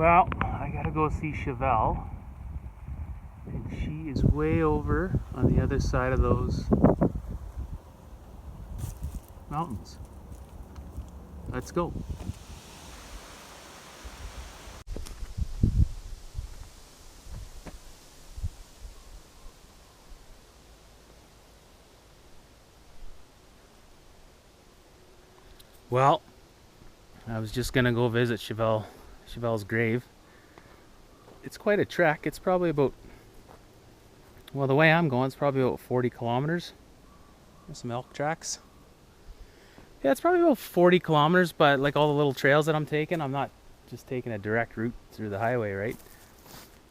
Well, I gotta go see Chevelle, and she is way over on the other side of those mountains. Let's go. Well, I was just gonna go visit Chevelle's grave. It's quite a trek. It's probably about, well, the way I'm going, it's probably about 40 kilometers. There's some elk tracks. Yeah, it's probably about 40 kilometers, but like all the little trails that I'm taking, I'm not just taking a direct route through the highway, right?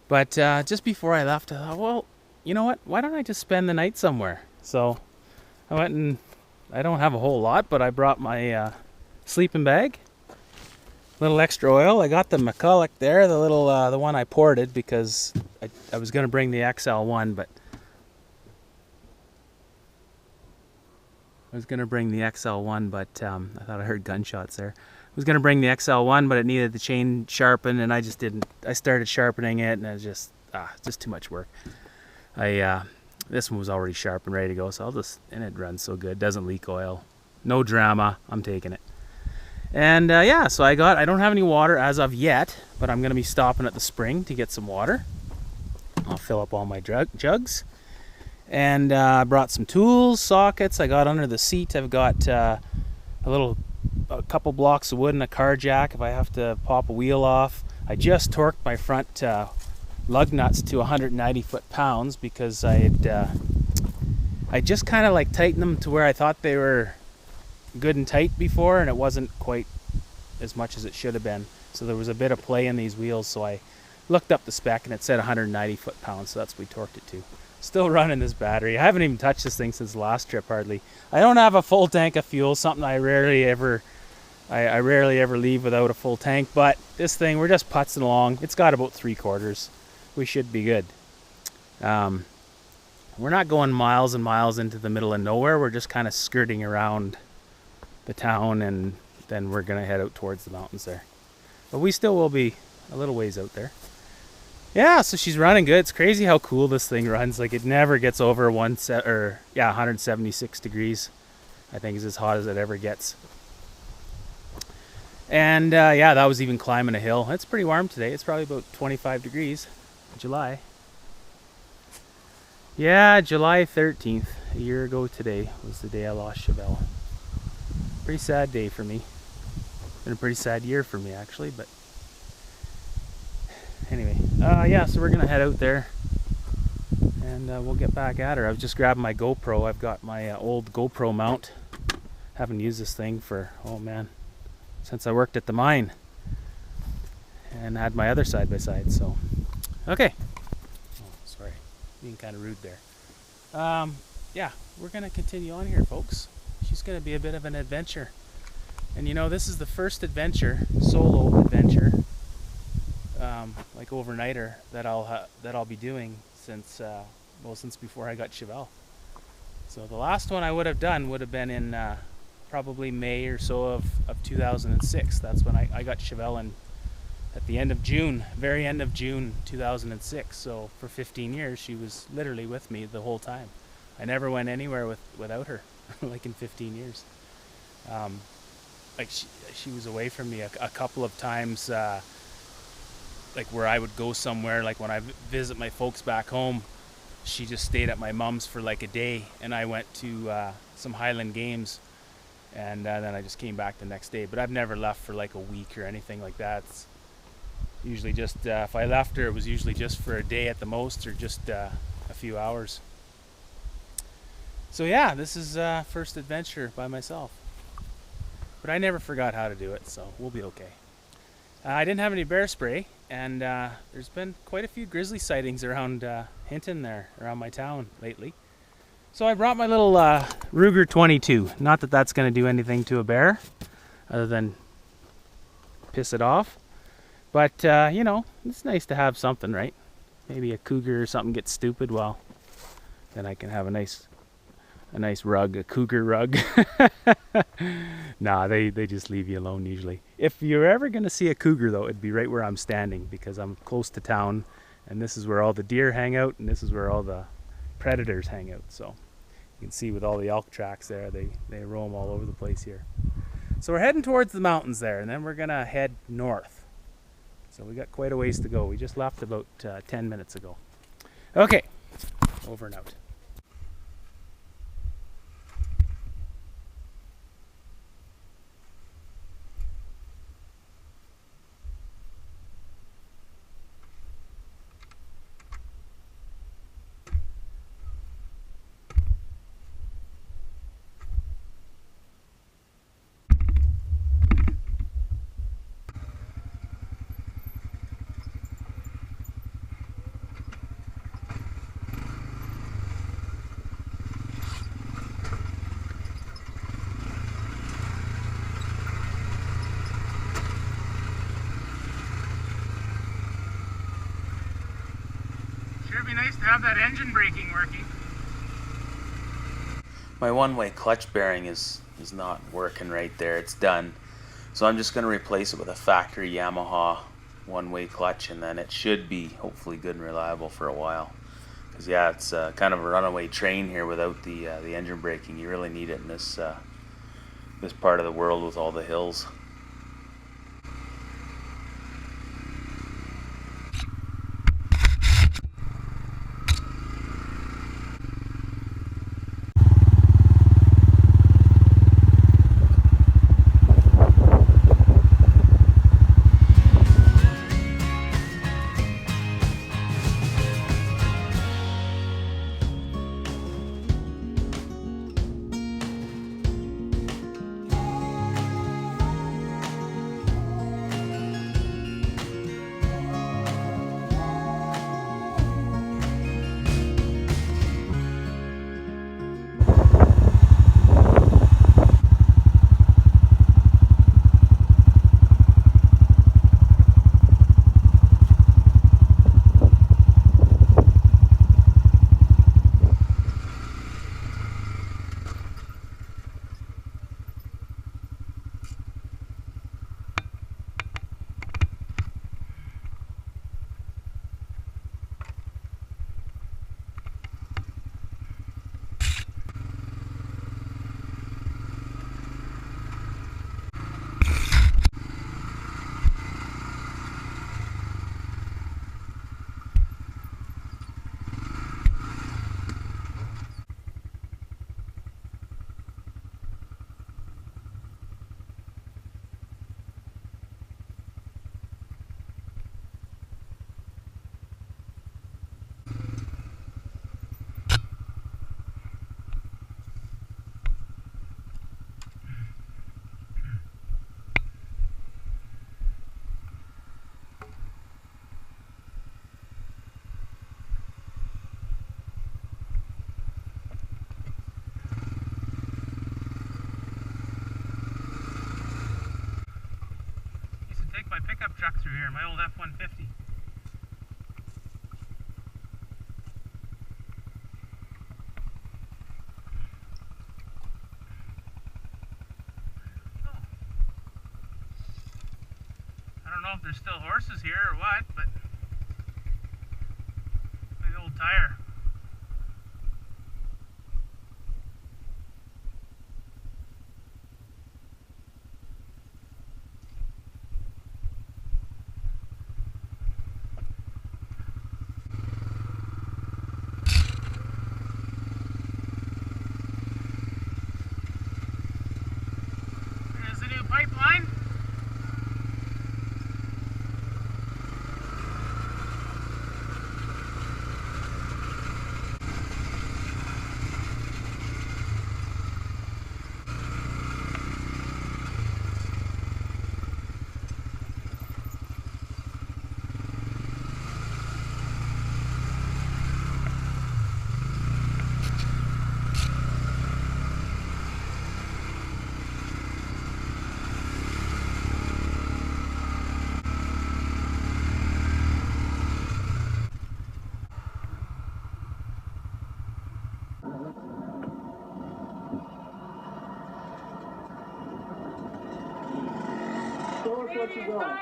But just before I left, I thought, well, you know what? Why don't I just spend the night somewhere? So I went and, I don't have a whole lot, but I brought my sleeping bag, little extra oil. I got the McCulloch there, the little the one I ported because I was going to bring the XL1, but I thought I heard gunshots there. I was going to bring the XL1, but it needed the chain sharpened, and I just didn't. I started sharpening it, and it was just too much work. This one was already sharp and ready to go, so and it runs so good, doesn't leak oil, no drama. I'm taking it. And yeah, so I don't have any water as of yet, but I'm going to be stopping at the spring to get some water. I'll fill up all my jugs. And I brought some tools, sockets. I got under the seat. I've got a couple blocks of wood and a car jack if I have to pop a wheel off. I just torqued my front lug nuts to 190 foot-pounds because I just kind of like tightened them to where I thought they were good and tight before, and it wasn't quite as much as it should have been. So there was a bit of play in these wheels, so I looked up the spec and it said 190 foot-pounds, so that's what we torqued it to. Still running this battery. I haven't even touched this thing since the last trip hardly. I don't have a full tank of fuel, something I rarely ever leave without a full tank, but this thing, we're just putzing along. It's got about 3/4. We should be good. We're not going miles and miles into the middle of nowhere. We're just kind of skirting around the town, and then we're gonna head out towards the mountains there. But we still will be a little ways out there. Yeah, so she's running good. It's crazy how cool this thing runs. Like, it never gets over 176 degrees. I think is as hot as it ever gets. And yeah, that was even climbing a hill. It's pretty warm today. It's probably about 25 degrees. July. Yeah, July 13th, a year ago today, was the day I lost Chevelle. Pretty sad day for me. Been a pretty sad year for me, actually, but anyway. Yeah, so we're gonna head out there, and we'll get back at her. I was just grabbing my GoPro. I've got my old GoPro mount. Haven't used this thing for, oh man, since I worked at the mine, and had my other side-by-side, so. Okay. Oh, sorry, being kind of rude there. Yeah, we're gonna continue on here, folks. She's gonna be a bit of an adventure, and you know, this is the first adventure, solo adventure, like overnighter that I'll be doing since before I got Chevelle. So the last one I would have done would have been in probably May or so of 2006. That's when I got Chevelle in. At the end of June, very end of June 2006. So for 15 years, she was literally with me the whole time. I never went anywhere without her, like in 15 years. Like she was away from me a couple of times, like where I would go somewhere, like when I visit my folks back home, she just stayed at my mom's for like a day, and I went to some Highland games, and then I just came back the next day. But I've never left for like a week or anything like that. It's usually just, if I left her, it was usually just for a day at the most, or just a few hours. So yeah, this is first adventure by myself. But I never forgot how to do it, so we'll be okay. I didn't have any bear spray, and there's been quite a few grizzly sightings around Hinton there, around my town lately. So I brought my little Ruger 22. Not that that's going to do anything to a bear, other than piss it off. But, you know, it's nice to have something, right? Maybe a cougar or something gets stupid, well, then I can have a nice a nice rug, a cougar rug. Nah, they just leave you alone usually. If you're ever gonna see a cougar though, it'd be right where I'm standing, because I'm close to town, and this is where all the deer hang out, and this is where all the predators hang out. So you can see with all the elk tracks there, they roam all over the place here. So we're heading towards the mountains there, and then we're gonna head north. So we got quite a ways to go. We just left about 10 minutes ago. Okay, over and out. Sure be nice to have that engine braking working. My one-way clutch bearing is not working right there. It's done. So I'm just going to replace it with a factory Yamaha one-way clutch, and then it should be hopefully good and reliable for a while. Because yeah, it's kind of a runaway train here without the engine braking. You really need it in this this part of the world with all the hills. My pickup truck through here, my old F-150. Oh. I don't know if there's still horses here or what, but big old tire. Pipeline. get you going.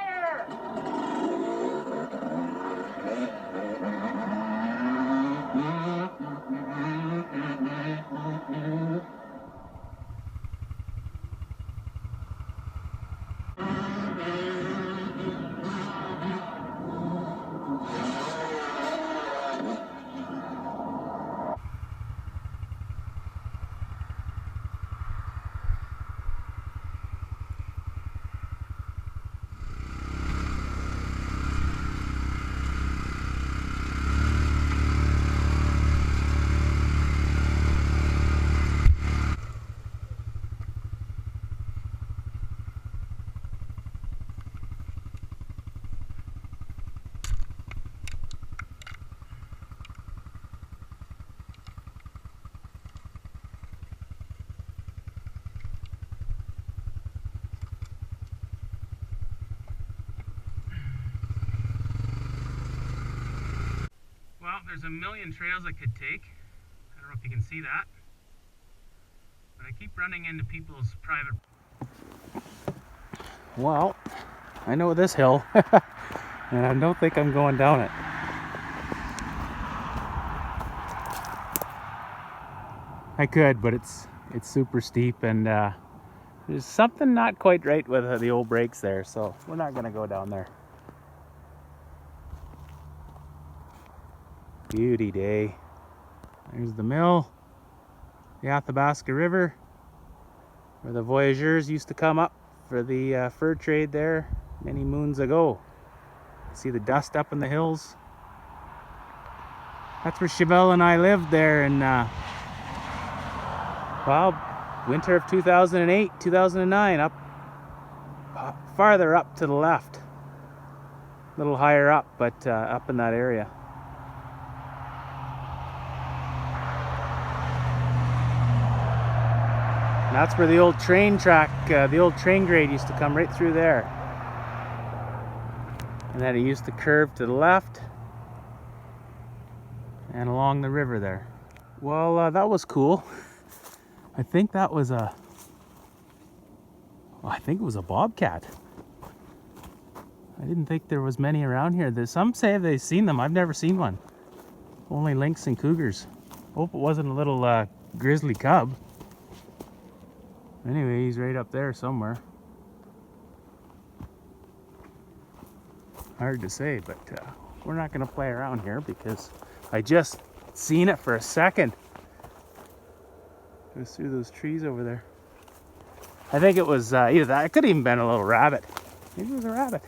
Well, there's a million trails I could take. I don't know if you can see that. But I keep running into people's private... Well, I know this hill, and I don't think I'm going down it. I could, but it's super steep, and there's something not quite right with the old brakes there, so we're not going to go down there. Beauty day. There's the mill, the Athabasca River, where the voyageurs used to come up for the fur trade there many moons ago. See the dust up in the hills? That's where Chevelle and I lived there in, well, winter of 2008, 2009, up farther up to the left. A little higher up, but up in that area. And that's where the old train track, the old train grade used to come right through there. And then it used to curve to the left and along the river there. Well, that was cool. I think that was a... I think it was a bobcat. I didn't think there was many around here. Some say they've seen them. I've never seen one. Only lynx and cougars. Hope it wasn't a little grizzly cub. Anyway, he's right up there somewhere. Hard to say, but we're not going to play around here because I just seen it for a second. It was through those trees over there. I think it was either that. It could have even been a little rabbit. Maybe it was a rabbit.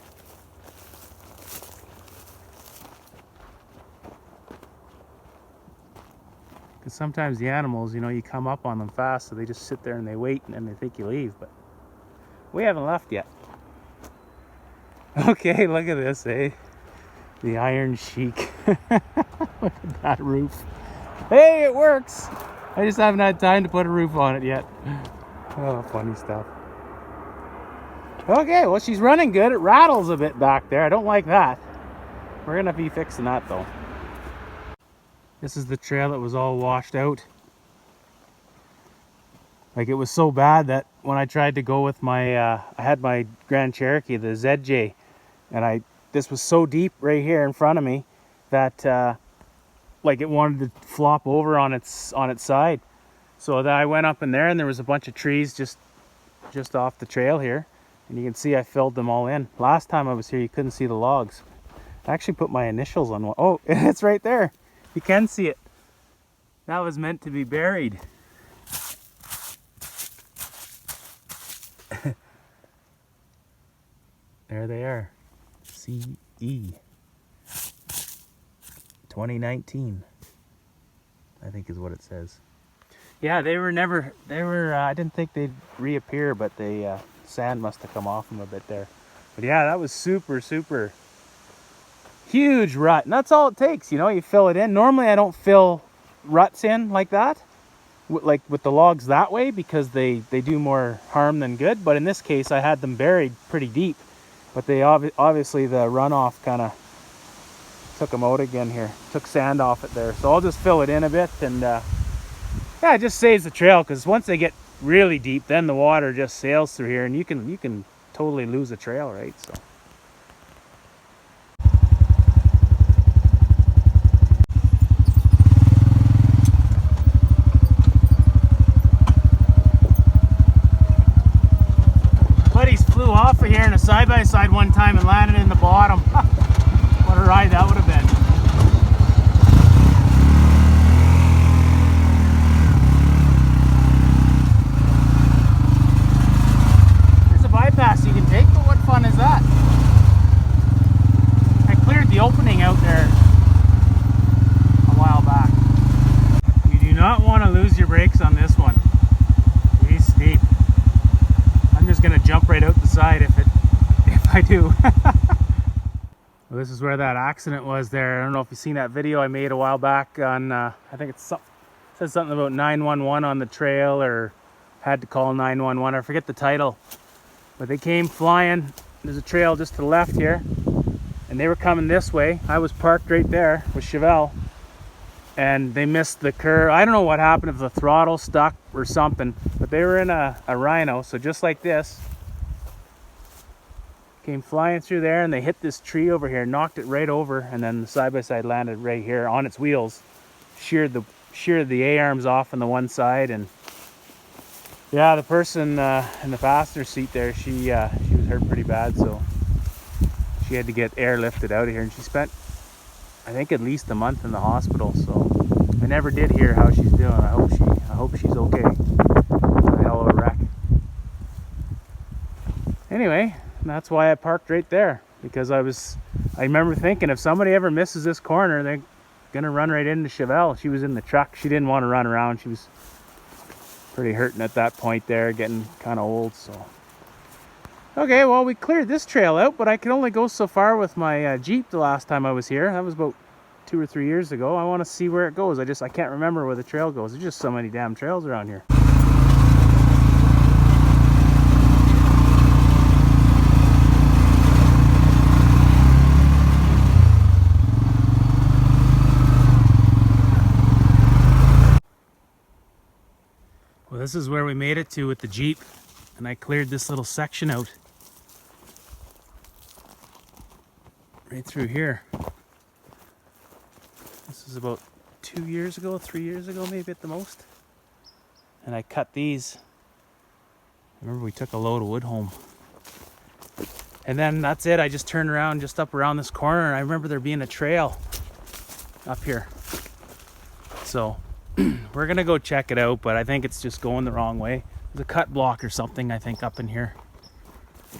Because sometimes the animals, you know, you come up on them fast, so they just sit there and they wait and then they think you leave. But we haven't left yet. Okay, look at this, eh? The Iron Chic. Look at that roof. Hey, it works! I just haven't had time to put a roof on it yet. Oh, funny stuff. Okay, well, she's running good. It rattles a bit back there. I don't like that. We're going to be fixing that, though. This is the trail that was all washed out. Like, it was so bad that when I tried to go with my, I had my Grand Cherokee, the ZJ, and this was so deep right here in front of me that, like, it wanted to flop over on its side. So then I went up in there, and there was a bunch of trees just off the trail here, and you can see I filled them all in. Last time I was here, you couldn't see the logs. I actually put my initials on one. Oh, it's right there. You can see it. That was meant to be buried. There they are. CE 2019, I think is what it says. Yeah, they were I didn't think they'd reappear, but the sand must have come off them a bit there. But yeah, that was super huge rut, and that's all it takes, you know. You fill it in. Normally I don't fill ruts in like that, like with the logs that way, because they do more harm than good. But in this case I had them buried pretty deep, but they obviously the runoff kind of took them out again here, took sand off it there. So I'll just fill it in a bit, and yeah, it just saves the trail, because once they get really deep, then the water just sails through here, and you can totally lose the trail, right? So. Buddies flew off of here in a side-by-side one time and landed in the bottom. What a ride that would have been. Bypass you can take, but what fun is that? I cleared the opening out there a while back. You do not want to lose your brakes on this one. He's steep. I'm just gonna jump right out the side if I do. Well, this is where that accident was there. I don't know if you've seen that video I made a while back on I think it said something about 911 on the trail, or had to call 911. I forget the title. But they came flying. There's a trail just to the left here, and they were coming this way. I was parked right there with Chevelle, and they missed the curve. I don't know what happened, if the throttle stuck or something, but they were in a Rhino, so just like this. Came flying through there, and they hit this tree over here, knocked it right over, and then the side-by-side landed right here on its wheels. Sheared the A-arms off on the one side, and yeah, the person in the passenger seat there, she was hurt pretty bad, so she had to get airlifted out of here, and she spent, I think, at least a month in the hospital. So I never did hear how she's doing. I hope she's okay. A hell of a wreck. Anyway, that's why I parked right there, because I remember thinking, if somebody ever misses this corner, they're gonna run right into Chevelle. She was in the truck. She didn't want to run around. She was pretty hurting at that point there, getting kind of old. So okay, well, we cleared this trail out, but I could only go so far with my Jeep the last time I was here. That was about 2 or 3 years ago. I want to see where it goes. I can't remember where the trail goes. There's just so many damn trails around here. Well, this is where we made it to with the Jeep, and I cleared this little section out right through here. This is about 2 years ago, 3 years ago, maybe at the most. And I cut these. I remember we took a load of wood home. And then that's it. I just turned around just up around this corner, and I remember there being a trail up here. So we're gonna go check it out, but I think it's just going the wrong way. There's a cut block or something, I think, up in here.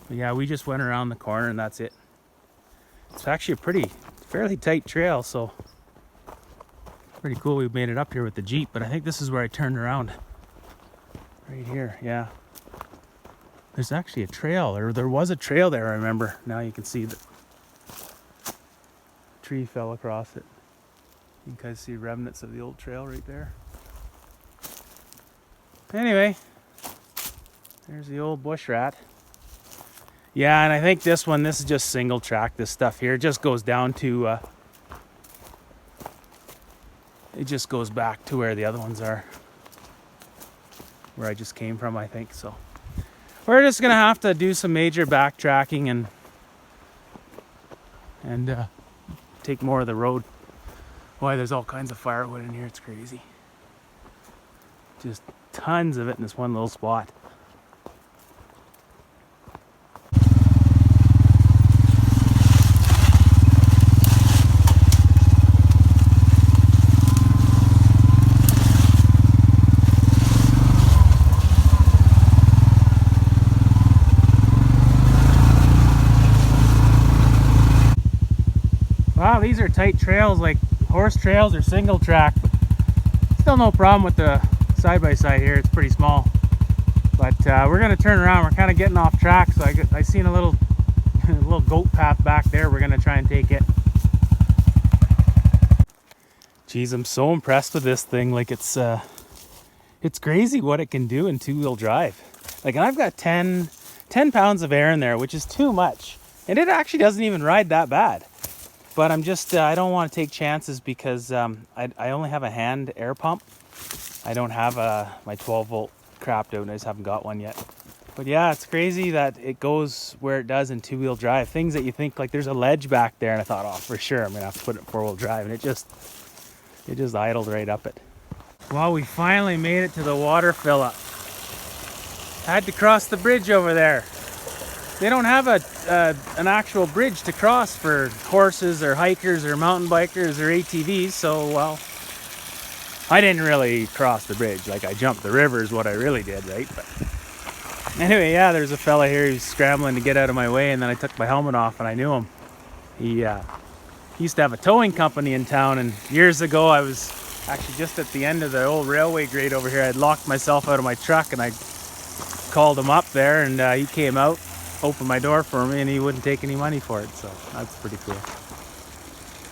But yeah, we just went around the corner and that's it. It's actually a fairly tight trail, so pretty cool we made it up here with the Jeep. But I think this is where I turned around. Right here, yeah. There's actually a trail, or there was a trail there, I remember. Now you can see the tree fell across it. You can kind of see remnants of the old trail right there. Anyway, there's the old bush rat. Yeah, and I think this is just single track, this stuff here. It just goes down to, it just goes back to where the other ones are. Where I just came from, I think, so. We're just gonna have to do some major backtracking and take more of the road. Boy, there's all kinds of firewood in here, it's crazy. Just tons of it in this one little spot. Wow, these are tight trails, like horse trails or single track. Still no problem with the side-by-side here, it's pretty small. But we're gonna turn around. We're kind of getting off track, so I seen a little little goat path back there. We're gonna try and take it. Geez, I'm so impressed with this thing. Like it's crazy what it can do in two-wheel drive. Like, and I've got 10 pounds of air in there, which is too much. And it actually doesn't even ride that bad. But I'm just, I don't want to take chances because I only have a hand air pump. I don't have my 12 volt crapped out, and I just haven't got one yet. But yeah, it's crazy that it goes where it does in two-wheel drive. Things that you think, like there's a ledge back there, and I thought, oh, for sure I'm gonna have to put it in four-wheel drive, and it just idled right up it. Well, we finally made it to the water fill up. Had to cross the bridge over there. They don't have an actual bridge to cross for horses or hikers or mountain bikers or ATVs, so well, I didn't really cross the bridge. Like I jumped the river is what I really did, right? But anyway, yeah, there's a fella here who's scrambling to get out of my way, and then I took my helmet off and I knew him. He used to have a towing company in town, and years ago I was actually just at the end of the old railway grade over here. I'd locked myself out of my truck and I called him up there, and he came out, opened my door for me, and he wouldn't take any money for it, so that's pretty cool.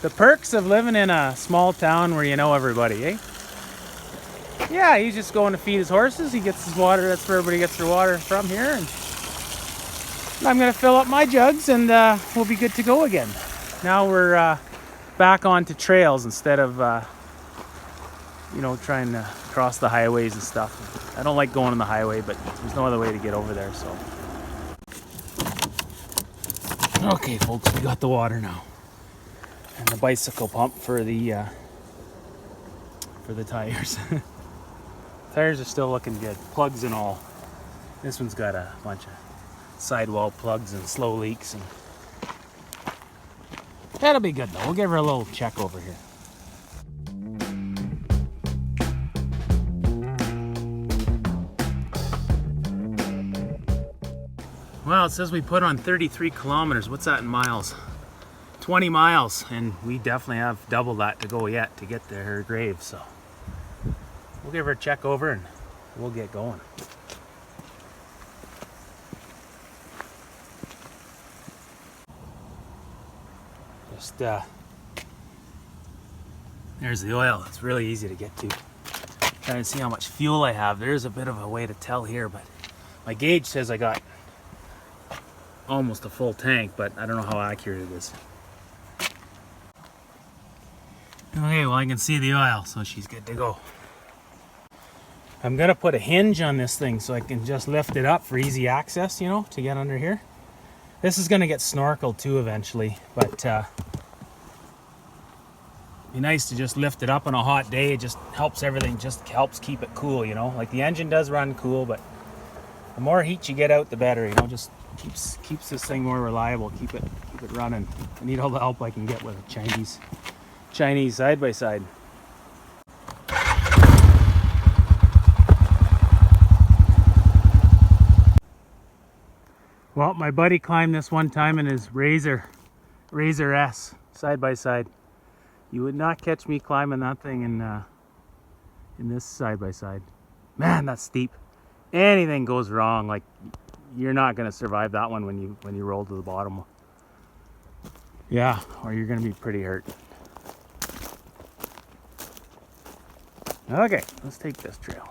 The perks of living in a small town where you know everybody, eh? Yeah, he's just going to feed his horses. He gets his water. That's where everybody gets their water from here. And I'm going to fill up my jugs, and we'll be good to go again. Now we're back onto trails instead of, you know, trying to cross the highways and stuff. I don't like going on the highway, but there's no other way to get over there, so. Okay, folks, we got the water now. And the bicycle pump for the tires. Tires are still looking good, plugs and all. This one's got a bunch of sidewall plugs and slow leaks, and that'll be good though. We'll give her a little check over here. Well, it says we put on 33 kilometers. What's that in miles? 20 miles, and we definitely have double that to go yet to get to her grave, so we'll give her a check over and we'll get going. Just there's the oil. It's really easy to get to. Trying to see how much fuel I have. There's a bit of a way to tell here, but my gauge says I got almost a full tank, but I don't know how accurate it is. Okay, well I can see the oil, so she's good to go. I'm gonna put a hinge on this thing so I can just lift it up for easy access, you know, to get under here. This is gonna get snorkeled too eventually, but be nice to just lift it up on a hot day. It just helps everything, just helps keep it cool, you know. Like the engine does run cool, but the more heat you get out, the better, you know. Just keeps this thing more reliable. Keep it running. I need all the help I can get with a Chinese side by side. Well, my buddy climbed this one time in his Razor S side by side. You would not catch me climbing that thing in this side by side. Man, that's steep. Anything goes wrong, like you're not gonna survive that one when you roll to the bottom. Yeah, or you're gonna be pretty hurt. Okay, let's take this trail.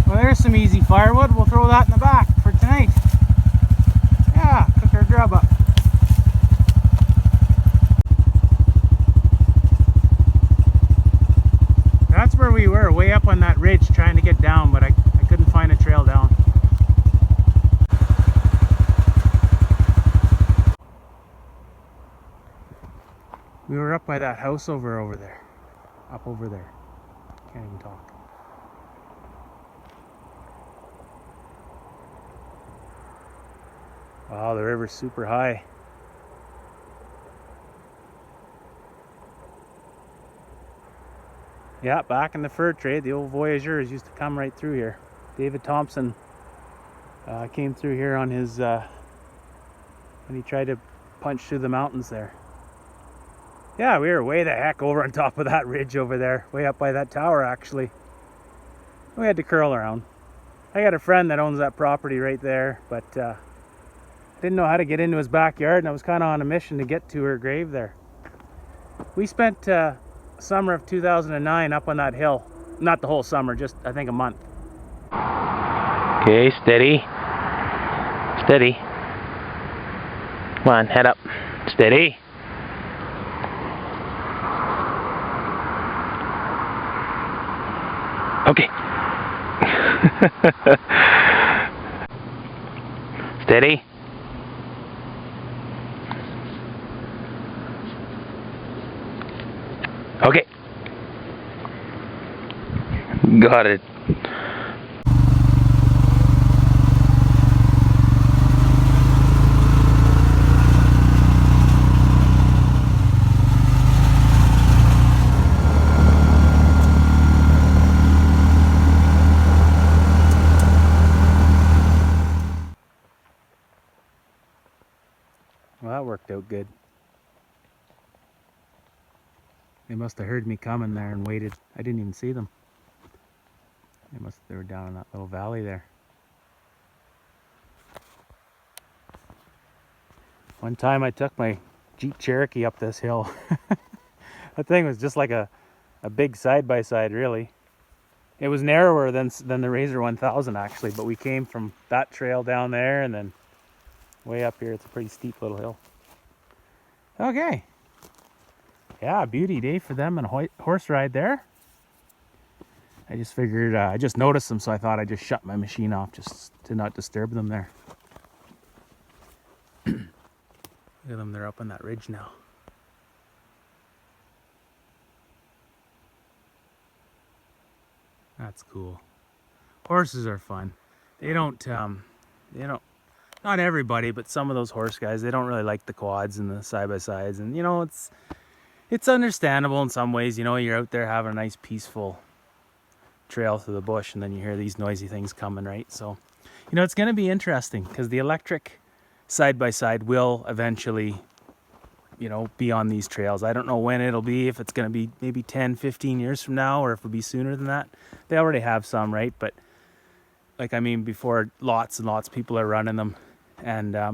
Well, there's some easy firewood. We'll throw that in the back for tonight. Yeah, cook our grub up. That's where we were, way up on that ridge trying to get down, but I couldn't find a trail down. We were up by that house over there. Up over there. Can't even talk. Wow, the river's super high. Yeah, back in the fur trade, the old voyageurs used to come right through here. David Thompson came through here on his, when he tried to punch through the mountains there. Yeah, we were way the heck over on top of that ridge over there, way up by that tower actually. We had to curl around. I got a friend that owns that property right there, but I didn't know how to get into his backyard, and I was kind of on a mission to get to her grave there. We spent summer of 2009 up on that hill. Not the whole summer, just I think a month. Okay, steady. Steady. Come on, head up. Steady. Okay. Steady. Okay. Got it. Well, that worked out good. They must have heard me coming there and waited. I didn't even see them. They were down in that little valley there. One time I took my Jeep Cherokee up this hill. That thing was just like a big side-by-side, really. It was narrower than the Razor 1000 actually, but we came from that trail down there and then way up here. It's a pretty steep little hill. Okay. Yeah, beauty day for them and a horse ride there. I just figured, I just noticed them, so I thought I'd just shut my machine off just to not disturb them there. Look at them, they're up on that ridge now. That's cool. Horses are fun. They don't, not everybody, but some of those horse guys, they don't really like the quads and the side-by-sides. And, you know, it's understandable in some ways. You know, you're out there having a nice, peaceful trail through the bush, and then you hear these noisy things coming, right? So, you know, it's going to be interesting because the electric side-by-side will eventually, you know, be on these trails. I don't know when it'll be, if it's going to be maybe 10, 15 years from now, or if it'll be sooner than that. They already have some, right? But, like, I mean, before lots and lots of people are running them. And, I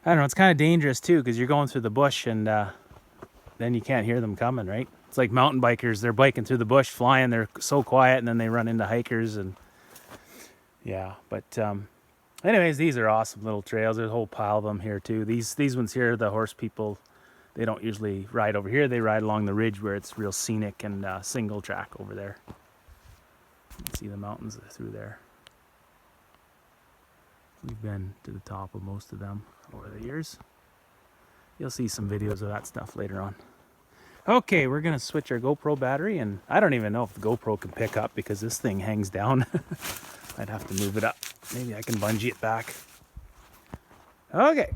don't know, it's kind of dangerous, too, because you're going through the bush and then you can't hear them coming, right? It's like mountain bikers. They're biking through the bush, flying. They're so quiet, and then they run into hikers. And, yeah, but... anyways, these are awesome little trails. There's a whole pile of them here too. These ones here, the horse people, they don't usually ride over here. They ride along the ridge where it's real scenic and single track over there. You can see the mountains through there. We've been to the top of most of them over the years. You'll see some videos of that stuff later on. Okay, we're gonna switch our GoPro battery, and I don't even know if the GoPro can pick up because this thing hangs down. I'd have to move it up. Maybe I can bungee it back. Okay.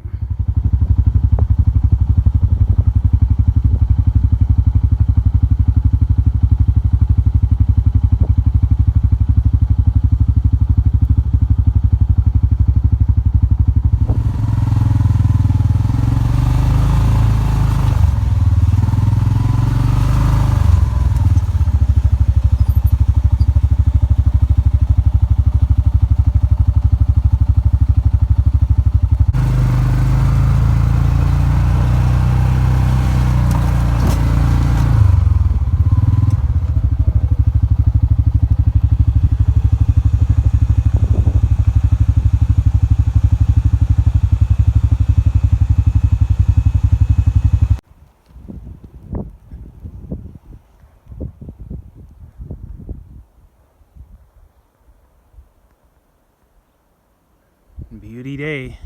Beauty day.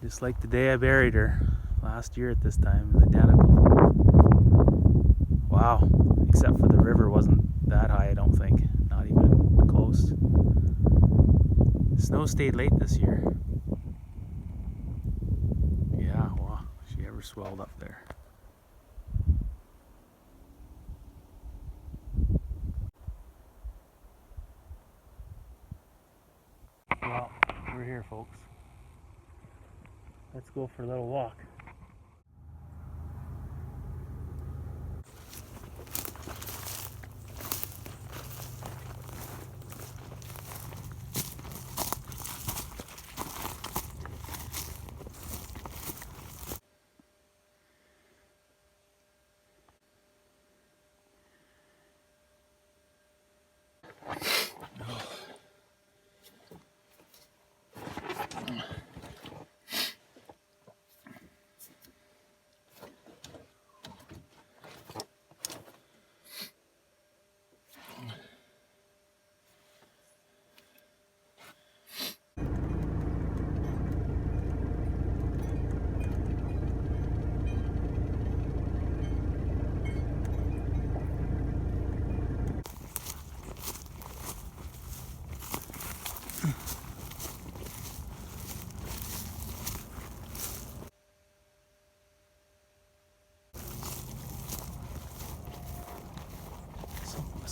Just like the day I buried her last year at this time, identical. Wow, except for the river wasn't that high, I don't think. Not even close. Snow stayed late this year. Yeah, wow, she ever swelled up there. Well, we're here, folks. Let's go for a little walk.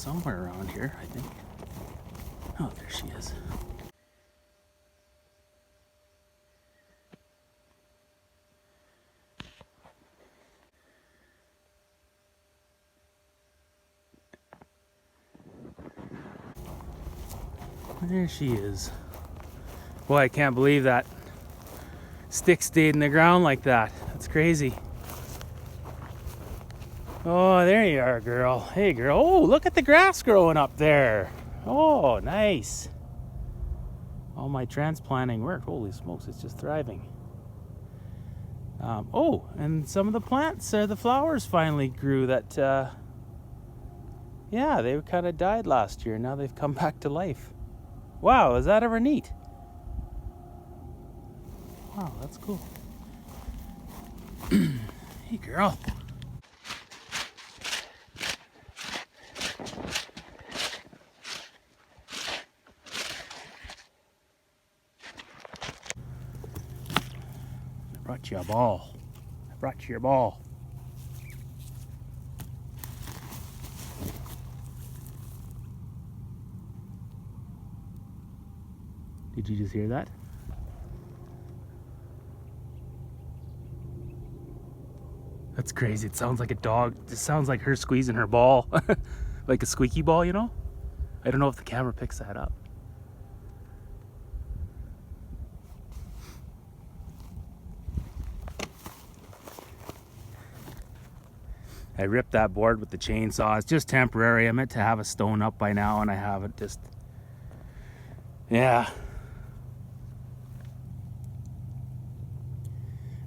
somewhere around here, I think. Oh, there she is. There she is. Boy, I can't believe that stick stayed in the ground like that. That's crazy. Oh, there you are, girl. Hey, girl. Oh, look at the grass growing up there. Oh, nice. All my transplanting worked. Holy smokes, it's just thriving. Oh, and some of the plants, the flowers finally grew that, yeah, they kind of died last year. Now they've come back to life. Wow, is that ever neat? Wow, that's cool. Hey, girl. I brought you a ball. I brought you your ball. Did you just hear that? That's crazy. It sounds like a dog. It sounds like her squeezing her ball. Like a squeaky ball, you know? I don't know if the camera picks that up. I ripped that board with the chainsaw. It's just temporary. I meant to have a stone up by now and I haven't. Just, yeah.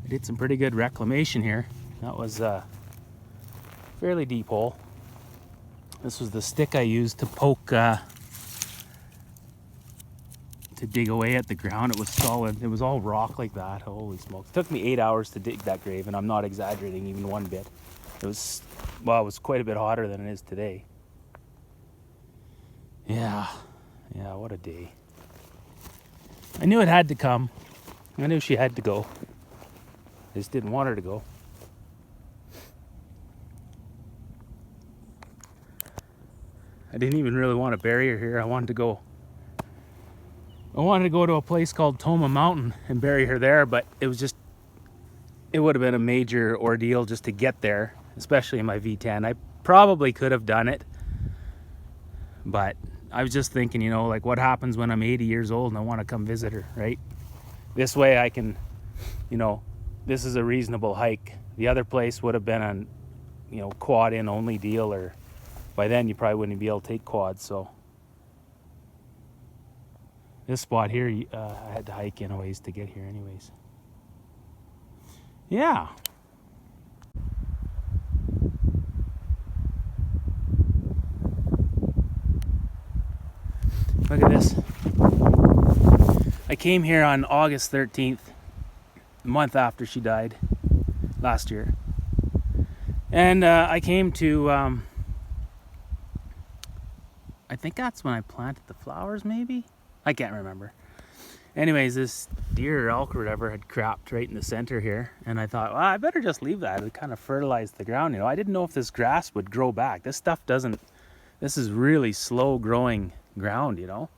I did some pretty good reclamation here. That was a fairly deep hole. This was the stick I used to poke, to dig away at the ground. It was solid. It was all rock like that. Holy smokes. It took me 8 hours to dig that grave, and I'm not exaggerating even one bit. It was, well, it was quite a bit hotter than it is today. Yeah, what a day. I knew it had to come. I knew she had to go. I just didn't want her to go. I didn't even really want to bury her here. I wanted to go to a place called Toma Mountain and bury her there, but it was just, it would have been a major ordeal just to get there, especially in my V10. I probably could have done it, but I was just thinking, you know, like what happens when I'm 80 years old and I want to come visit her, right? This way I can, you know, this is a reasonable hike. The other place would have been an, you know, quad in only deal, or by then you probably wouldn't be able to take quads. So this spot here, I had to hike in a ways to get here anyways. Yeah. Look at this. I came here on August 13th, a month after she died last year. And I came to, I think that's when I planted the flowers, maybe? I can't remember. Anyways, this deer or elk or whatever had crapped right in the center here. And I thought, well, I better just leave that. It kind of fertilized the ground, you know. I didn't know if this grass would grow back. This stuff doesn't, this is really slow growing ground, you know.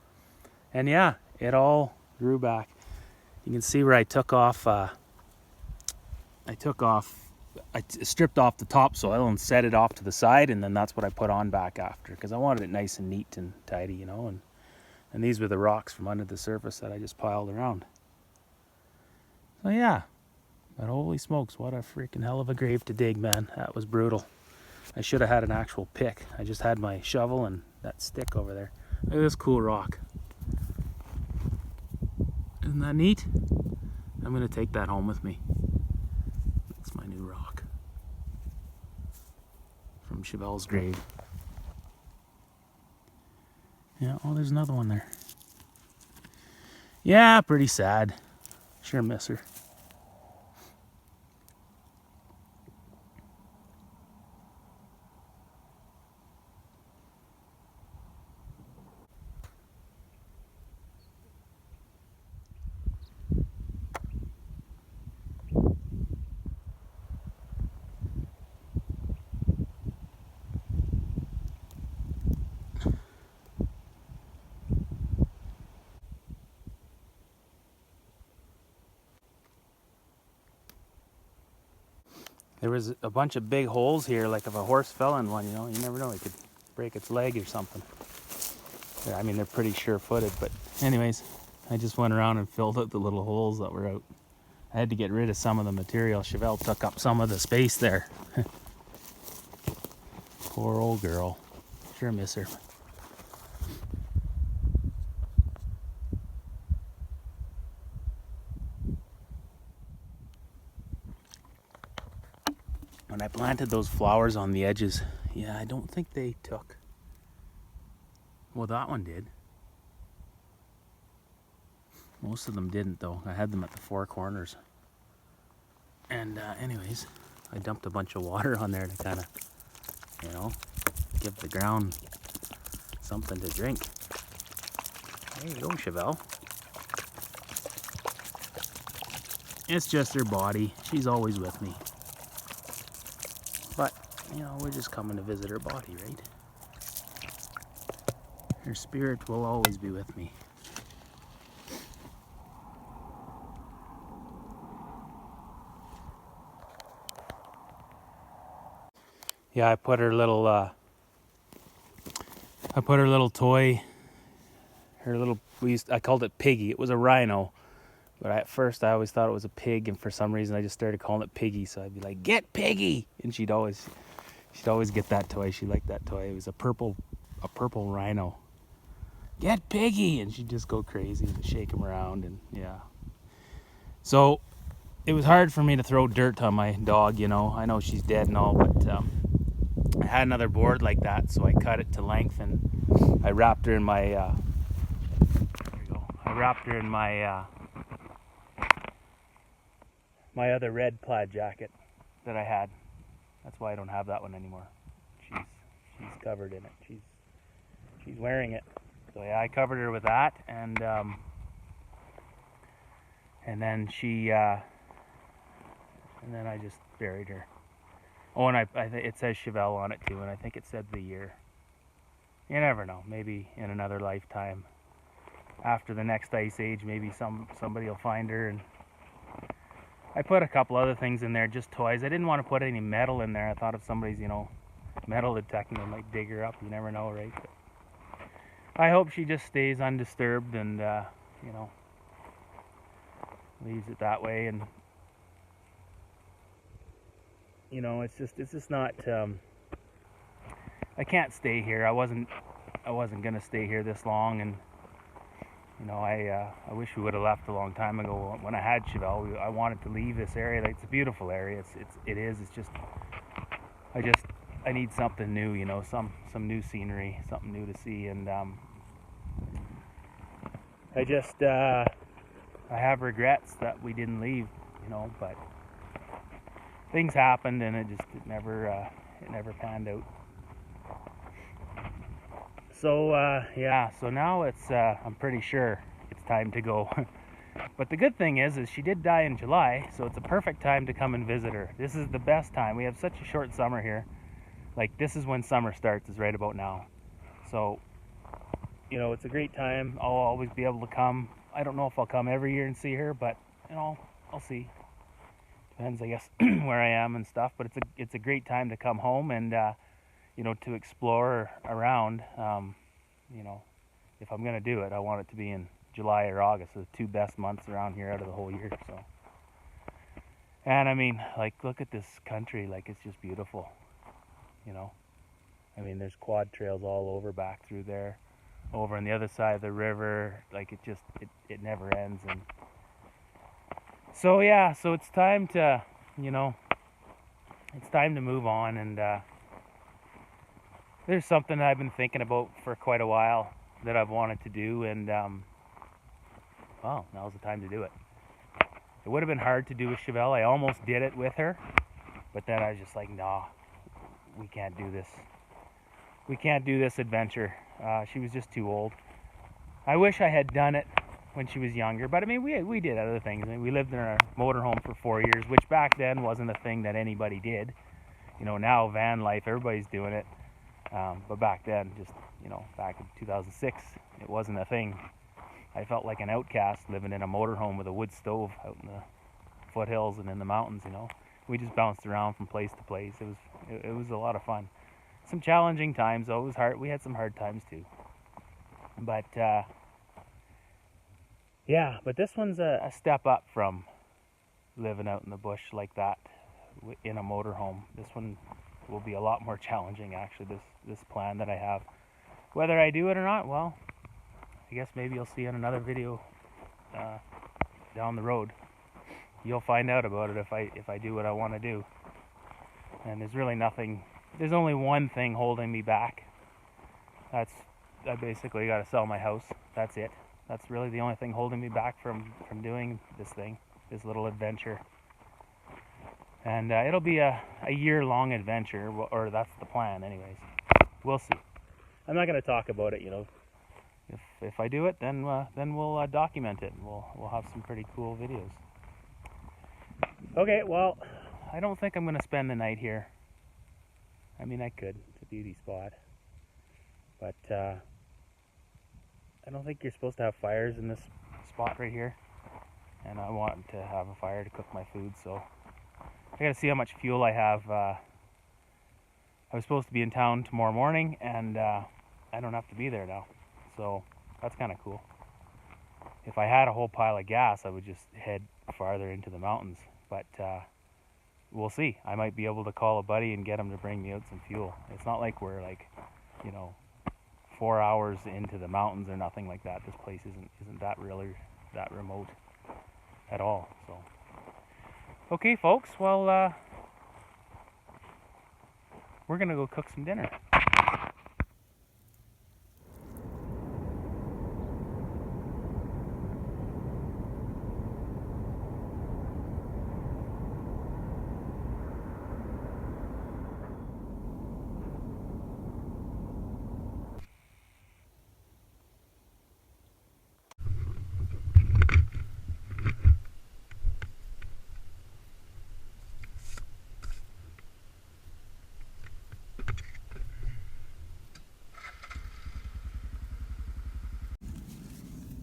And yeah, it all grew back. You can see where I took off, I stripped off the topsoil and set it off to the side, and then that's what I put on back after, because I wanted it nice and neat and tidy, you know. And these were the rocks from under the surface that I just piled around. So yeah, but holy smokes, what a freaking hell of a grave to dig, man. That was brutal. I should have had an actual pick. I just had my shovel and that stick over there. Look at this cool rock. Isn't that neat? I'm gonna take that home with me. That's my new rock from Chevelle's grave. Yeah, oh, there's another one there. Yeah, pretty sad. Sure miss her. There was a bunch of big holes here, like if a horse fell in one, you know, you never know, it could break its leg or something. I mean, they're pretty sure-footed, but anyways, I just went around and filled out the little holes that were out. I had to get rid of some of the material. Chevelle took up some of the space there. Poor old girl. Sure miss her. When I planted those flowers on the edges, yeah, I don't think they took. Well, that one did. Most of them didn't, though. I had them at the four corners. And anyways, I dumped a bunch of water on there to kind of, you know, give the ground something to drink. There you go, Chevelle. It's just her body. She's always with me. But, you know, we're just coming to visit her body, right? Her spirit will always be with me. Yeah, I put her little toy, I called it Piggy. It was a Rhino, but at first I always thought it was a pig, and for some reason I just started calling it Piggy. So I'd be like, "Get Piggy!" And she'd always get that toy. She liked that toy. It was a purple Rhino. Get Piggy! And she'd just go crazy and shake him around, and yeah. So it was hard for me to throw dirt on my dog, you know. I know she's dead and all, but I had another board like that, so I cut it to length, and I wrapped her in my there you go. I wrapped her in my my other red plaid jacket that I had. That's why I don't have that one anymore. She's covered in it. She's wearing it. So yeah, I covered her with that, and then and then I just buried her. Oh, and it says Chevelle on it too, and I think it said the year. You never know. Maybe in another lifetime, after the next ice age, maybe somebody will find her. And I put a couple other things in there, just toys. I didn't want to put any metal in there. I thought if somebody's, you know, metal detecting, they might dig her up. You never know, right? But I hope she just stays undisturbed and you know, leaves it that way. And you know, it's just not. I can't stay here. I wasn't gonna stay here this long, and you know, I wish we would have left a long time ago when I had Chevelle. I wanted to leave this area. Like, it's a beautiful area. It's just I need something new. You know, some new scenery, something new to see, and I have regrets that we didn't leave. You know, but things happened, and it never panned out. So yeah, so now it's I'm pretty sure it's time to go. But the good thing is she did die in July, so it's a perfect time to come and visit her. This is the best time. We have such a short summer here. Like, this is when summer starts, is right about now. So, you know, it's a great time. I'll always be able to come. I don't know if I'll come every year and see her, but you know, I'll see. Depends, I guess, where I am and stuff. But it's a great time to come home and you know, to explore around. You know, if I'm gonna do it, I want it to be in July or August, the two best months around here out of the whole year. So, and I mean, like, look at this country. Like, it's just beautiful. You know, I mean, there's quad trails all over back through there, over on the other side of the river. Like, it never ends. And so yeah, so it's time to, you know, it's time to move on. And there's something that I've been thinking about for quite a while that I've wanted to do, and well, now's the time to do it. It would have been hard to do with Chevelle. I almost did it with her, but then I was just like, nah, we can't do this. We can't do this adventure. She was just too old. I wish I had done it when she was younger, but I mean, we did other things. I mean, we lived in our motorhome for 4 years, which back then wasn't a thing that anybody did. You know, now van life, everybody's doing it. But back then, just, you know, back in 2006, it wasn't a thing. I felt like an outcast living in a motorhome with a wood stove out in the foothills and in the mountains, you know. we just bounced around from place to place. It was a lot of fun. Some challenging times though. It was hard. We had some hard times too. But yeah, but this one's a step up from living out in the bush like that in a motorhome. This one will be a lot more challenging actually, this plan that I have. Whether I do it or not, well, I guess maybe you'll see in another video down the road. You'll find out about it if I do what I want to do. And there's really nothing, there's only one thing holding me back. I basically got to sell my house. That's it. That's really the only thing holding me back from doing this little adventure. And it'll be a year-long adventure, or that's the plan anyways. We'll see. I'm not going to talk about it, you know. If I do it, then we'll document it. We'll have some pretty cool videos. Okay, well, I don't think I'm going to spend the night here. I mean, I could. It's a beauty spot. But I don't think you're supposed to have fires in this spot right here. And I want to have a fire to cook my food, so I gotta see how much fuel I have. I was supposed to be in town tomorrow morning, and I don't have to be there now. So that's kind of cool. If I had a whole pile of gas, I would just head farther into the mountains. But we'll see. I might be able to call a buddy and get him to bring me out some fuel. It's not like we're like, you know, 4 hours into the mountains or nothing like that. This place isn't that really that remote at all. So okay folks, well we're gonna go cook some dinner.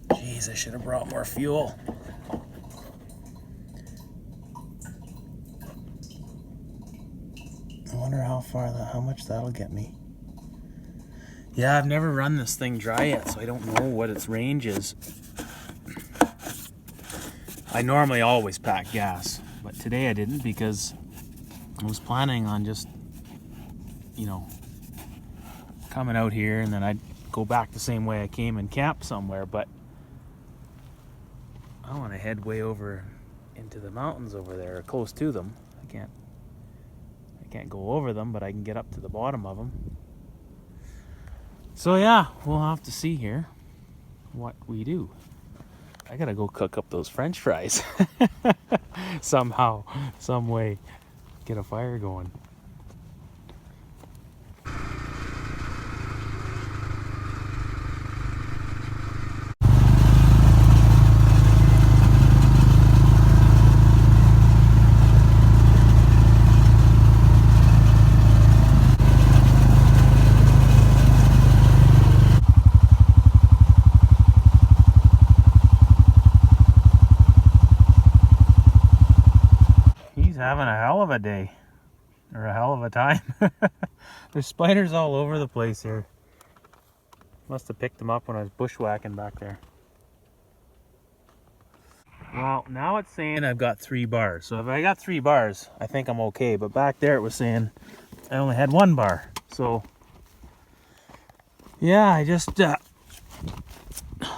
Jeez, I should have brought more fuel. I wonder how much that'll get me. Yeah, I've never run this thing dry yet, so I don't know what its range is. I normally always pack gas, but today I didn't because I was planning on just, you know, coming out here and then I'd go back the same way I came and camp somewhere, but I want to head way over into the mountains over there, or close to them. I can't go over them, but I can get up to the bottom of them. So yeah, we'll have to see here what we do. I gotta go cook up those French fries somehow, some way, get a fire going. Having a hell of a day, or a hell of a time. There's spiders all over the place here. Must have picked them up when I was bushwhacking back there. Well, now it's saying I've got 3 bars. So if I got 3 bars, I think I'm okay. But back there it was saying I only had 1 bar. So yeah, I just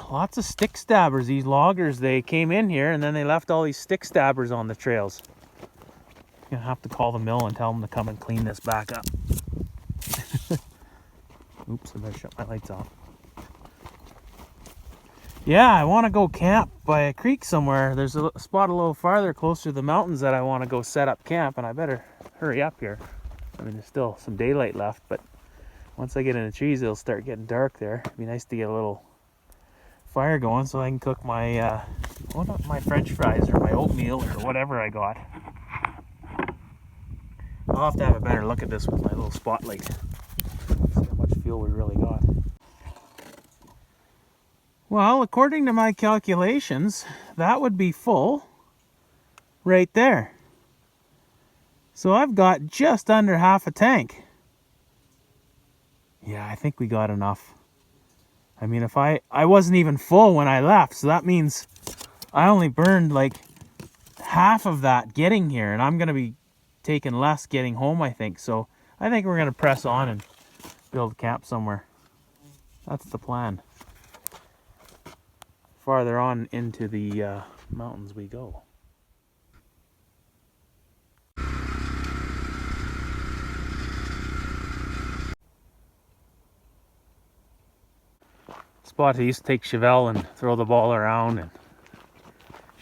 lots of stick stabbers. These loggers, they came in here and then they left all these stick stabbers on the trails. Gonna have to call the mill and tell them to come and clean this back up. Oops, I better shut my lights off. Yeah, I want to go camp by a creek somewhere. There's a spot a little farther closer to the mountains that I want to go set up camp, and I better hurry up here. I mean, there's still some daylight left, but once I get in the trees, it'll start getting dark there. It'd be nice to get a little fire going so I can cook my my French fries or my oatmeal or whatever I got. I'll have to have a better look at this with my little spotlight. See how much fuel we really got. Well, according to my calculations, that would be full right there. So I've got just under half a tank. Yeah, I think we got enough. I mean, if I wasn't even full when I left, so that means I only burned like half of that getting here, and I'm going to be taking less getting home, I think. So I think we're going to press on and build camp somewhere. That's the plan. Farther on into the mountains we go. Spot I used to take Chevelle and throw the ball around, and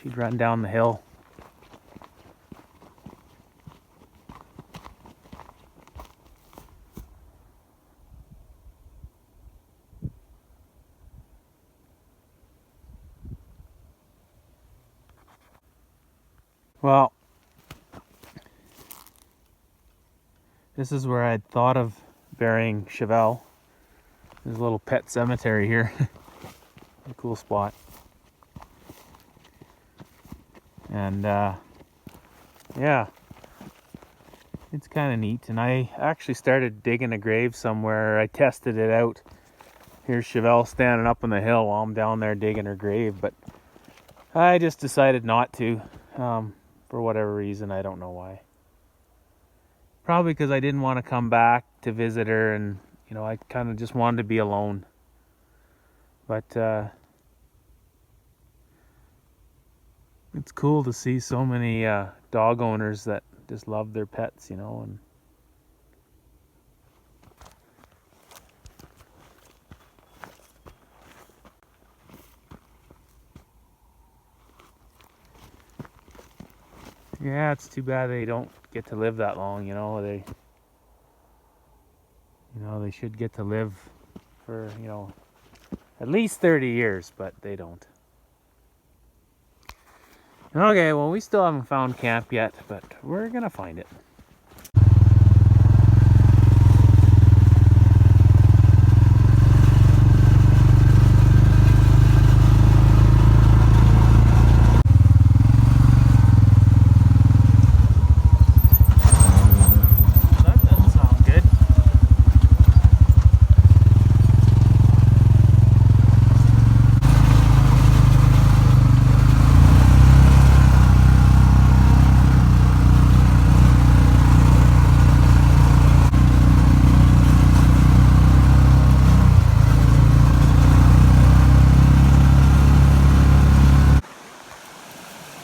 she'd run down the hill. Well, this is where I'd thought of burying Chevelle. There's a little pet cemetery here. A cool spot. And yeah, it's kind of neat. And I actually started digging a grave somewhere. I tested it out. Here's Chevelle standing up on the hill while I'm down there digging her grave, but I just decided not to, for whatever reason. I don't know why. Probably because I didn't want to come back to visit her, and you know, I kind of just wanted to be alone. But it's cool to see so many dog owners that just love their pets, you know. And yeah, it's too bad they don't get to live that long, you know. They should get to live for, you know, at least 30 years, but they don't. Okay, well, we still haven't found camp yet, but we're gonna find it.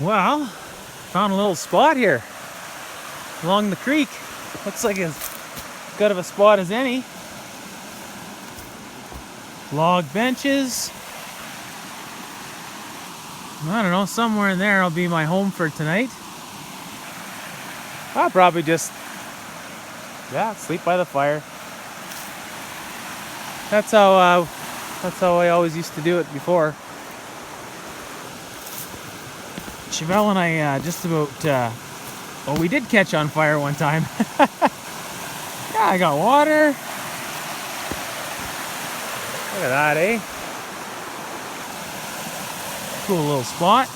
Well, found a little spot here along the creek. Looks like as good of a spot as any. Log benches. I don't know, somewhere in there will be my home for tonight. I'll probably just, sleep by the fire. That's how I always used to do it before. Chevelle and I just about, we did catch on fire one time. Yeah, I got water. Look at that, eh? Cool little spot.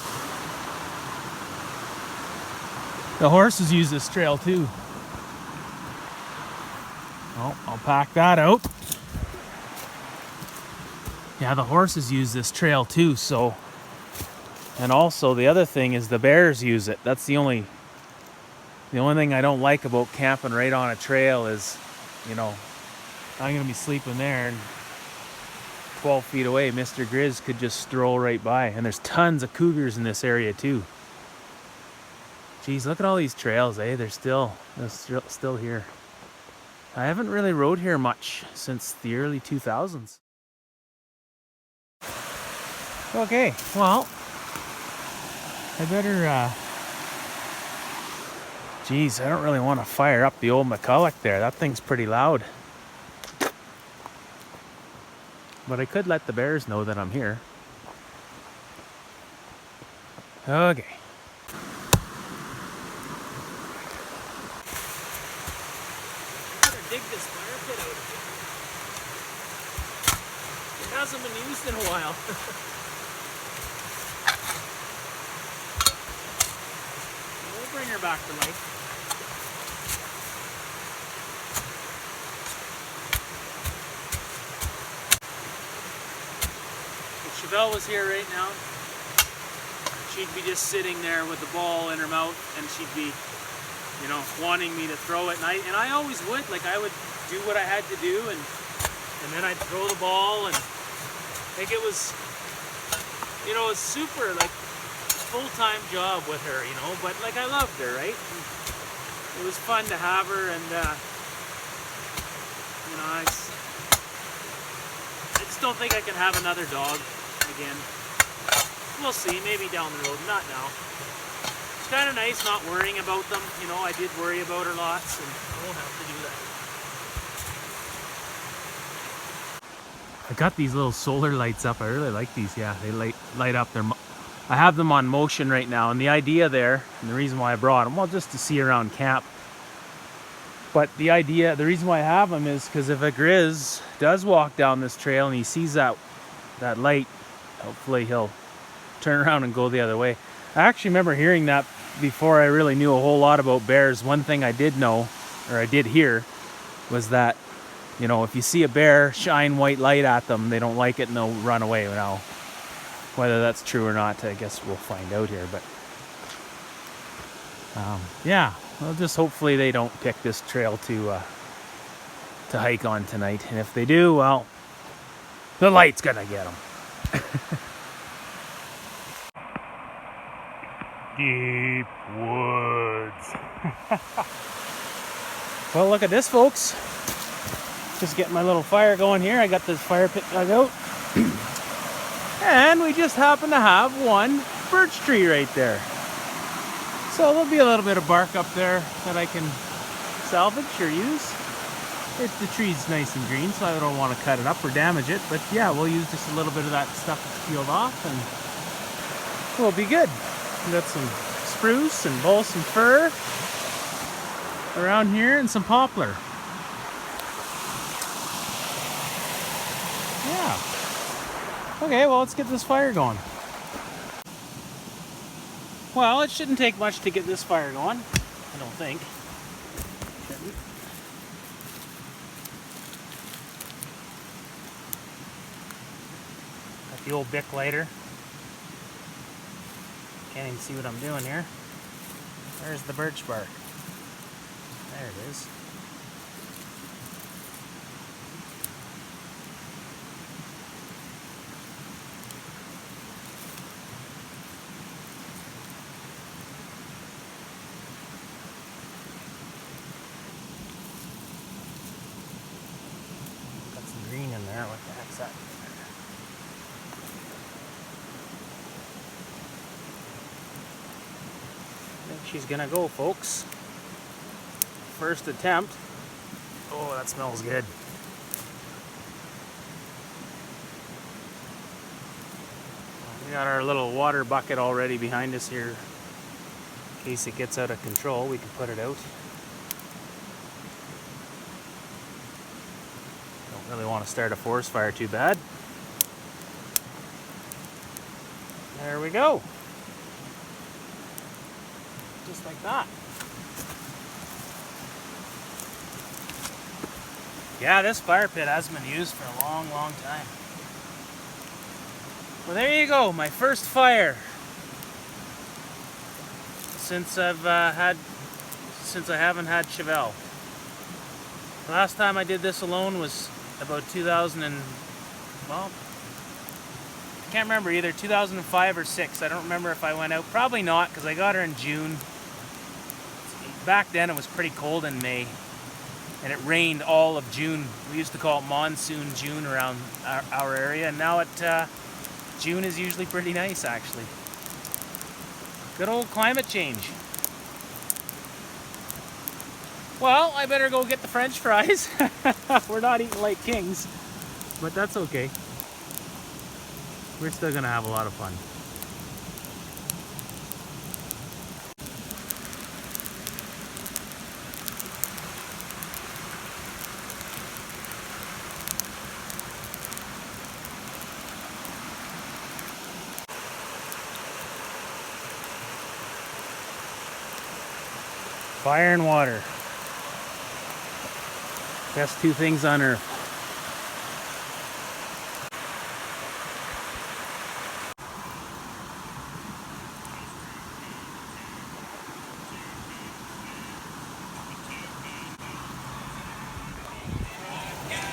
The horses use this trail too. Oh, I'll pack that out. Yeah, the horses use this trail too, so. And also the other thing is the bears use it. That's the only thing I don't like about camping right on a trail is, you know, I'm gonna be sleeping there and 12 feet away, Mr. Grizz could just stroll right by. And there's tons of cougars in this area too. Geez, look at all these trails, eh? They're still here. I haven't really rode here much since the early 2000s. Okay, well, I better, geez, I don't really want to fire up the old McCulloch there. That thing's pretty loud. But I could let the bears know that I'm here. Okay. Better dig this fire pit out of here. It hasn't been used in a while. We'll bring her back to life. Chevelle was here right now, she'd be just sitting there with the ball in her mouth, and she'd be, you know, wanting me to throw it, and I always would. Like, I would do what I had to do, and then I'd throw the ball, and like, it was, you know, it was super, like, full-time job with her, you know, but like, I loved her, right? And it was fun to have her, and you know, I just don't think I can have another dog again. We'll see, maybe down the road, not now. It's kind of nice not worrying about them, you know. I did worry about her lots, and I won't have to do that. I got these little solar lights up. I really like these. Yeah, they light up. I have them on motion right now, and the idea there, and the reason why I brought them, well, just to see around camp. But the reason why I have them is because if a grizz does walk down this trail and he sees that light, hopefully he'll turn around and go the other way. I actually remember hearing that before I really knew a whole lot about bears. One thing I did know, or I did hear, was that, you know, if you see a bear shine white light at them, they don't like it and they'll run away. Now, whether that's true or not, I guess we'll find out here. But yeah, well, just hopefully they don't pick this trail to hike on tonight. And if they do, well, the light's gonna get them. Deep woods. Well, look at this, folks. Just getting my little fire going here. I got this fire pit dug out. And we just happen to have one birch tree right there. So there'll be a little bit of bark up there that I can salvage or use. The tree's nice and green, so I don't want to cut it up or damage it. But yeah, we'll use just a little bit of that stuff that's peeled off, and we'll be good. We got some spruce and balsam fir around here, and some poplar. Yeah. Okay, well, let's get this fire going. Well, it shouldn't take much to get this fire going, I don't think. Shouldn't. Got the old Bic lighter. Can't even see what I'm doing here. There's the birch bark. There it is. Got some green in there. What the heck's that? I think she's gonna go, folks. First attempt. Oh, that smells good. We got our little water bucket already behind us here. In case it gets out of control, we can put it out. Don't really want to start a forest fire too bad. There we go. Just like that. Yeah, this fire pit hasn't been used for a long, long time. Well, there you go, my first fire since I haven't had Chevelle. The last time I did this alone was about 2000 and, well, I can't remember, either 2005 or 6. I don't remember if I went out. Probably not, because I got her in June. Back then it was pretty cold in May. And it rained all of June. We used to call it monsoon June around our area, and now June is usually pretty nice, actually. Good old climate change. Well, I better go get the French fries. We're not eating like kings, but that's okay. We're still gonna have a lot of fun. Fire and water. Best two things on earth.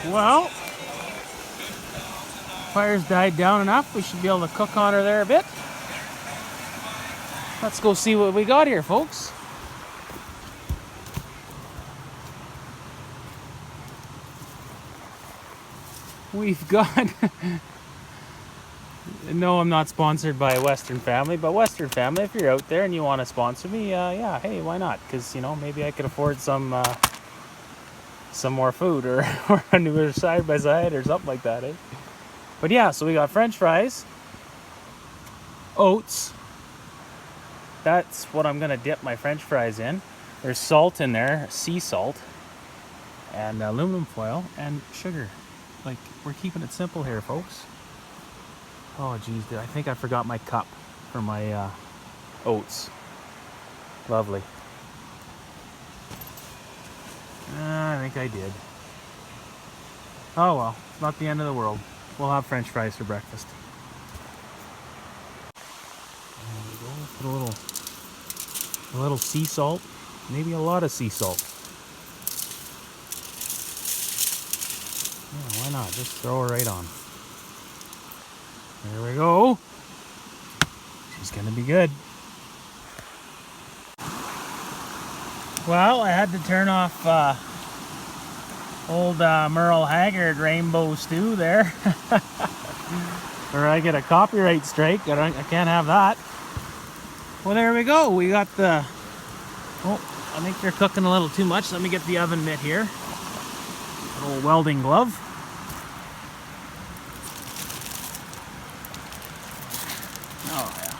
Well, fire's died down enough. We should be able to cook on her there a bit. Let's go see what we got here, folks. We've got... No, I'm not sponsored by Western Family, but Western Family, if you're out there and you want to sponsor me, yeah, hey, why not? Because, you know, maybe I could afford some more food or, or a newer side-by-side or something like that, eh? But yeah, so we got French fries, oats. That's what I'm going to dip my French fries in. There's salt in there, sea salt, and aluminum foil, and sugar. Like, we're keeping it simple here, folks. Oh, geez, I think I forgot my cup for my oats. Lovely. I think I did. Oh well, it's not the end of the world. We'll have French fries for breakfast. There we go. Put a little sea salt, maybe a lot of sea salt. Yeah, why not? Just throw her right on. There we go. She's gonna be good. Well, I had to turn off old Merle Haggard rainbow stew there. Or I get a copyright strike. I can't have that. Well, there we go. We got the... Oh, I think they're cooking a little too much. Let me get the oven mitt here. A little welding glove. Oh, yeah.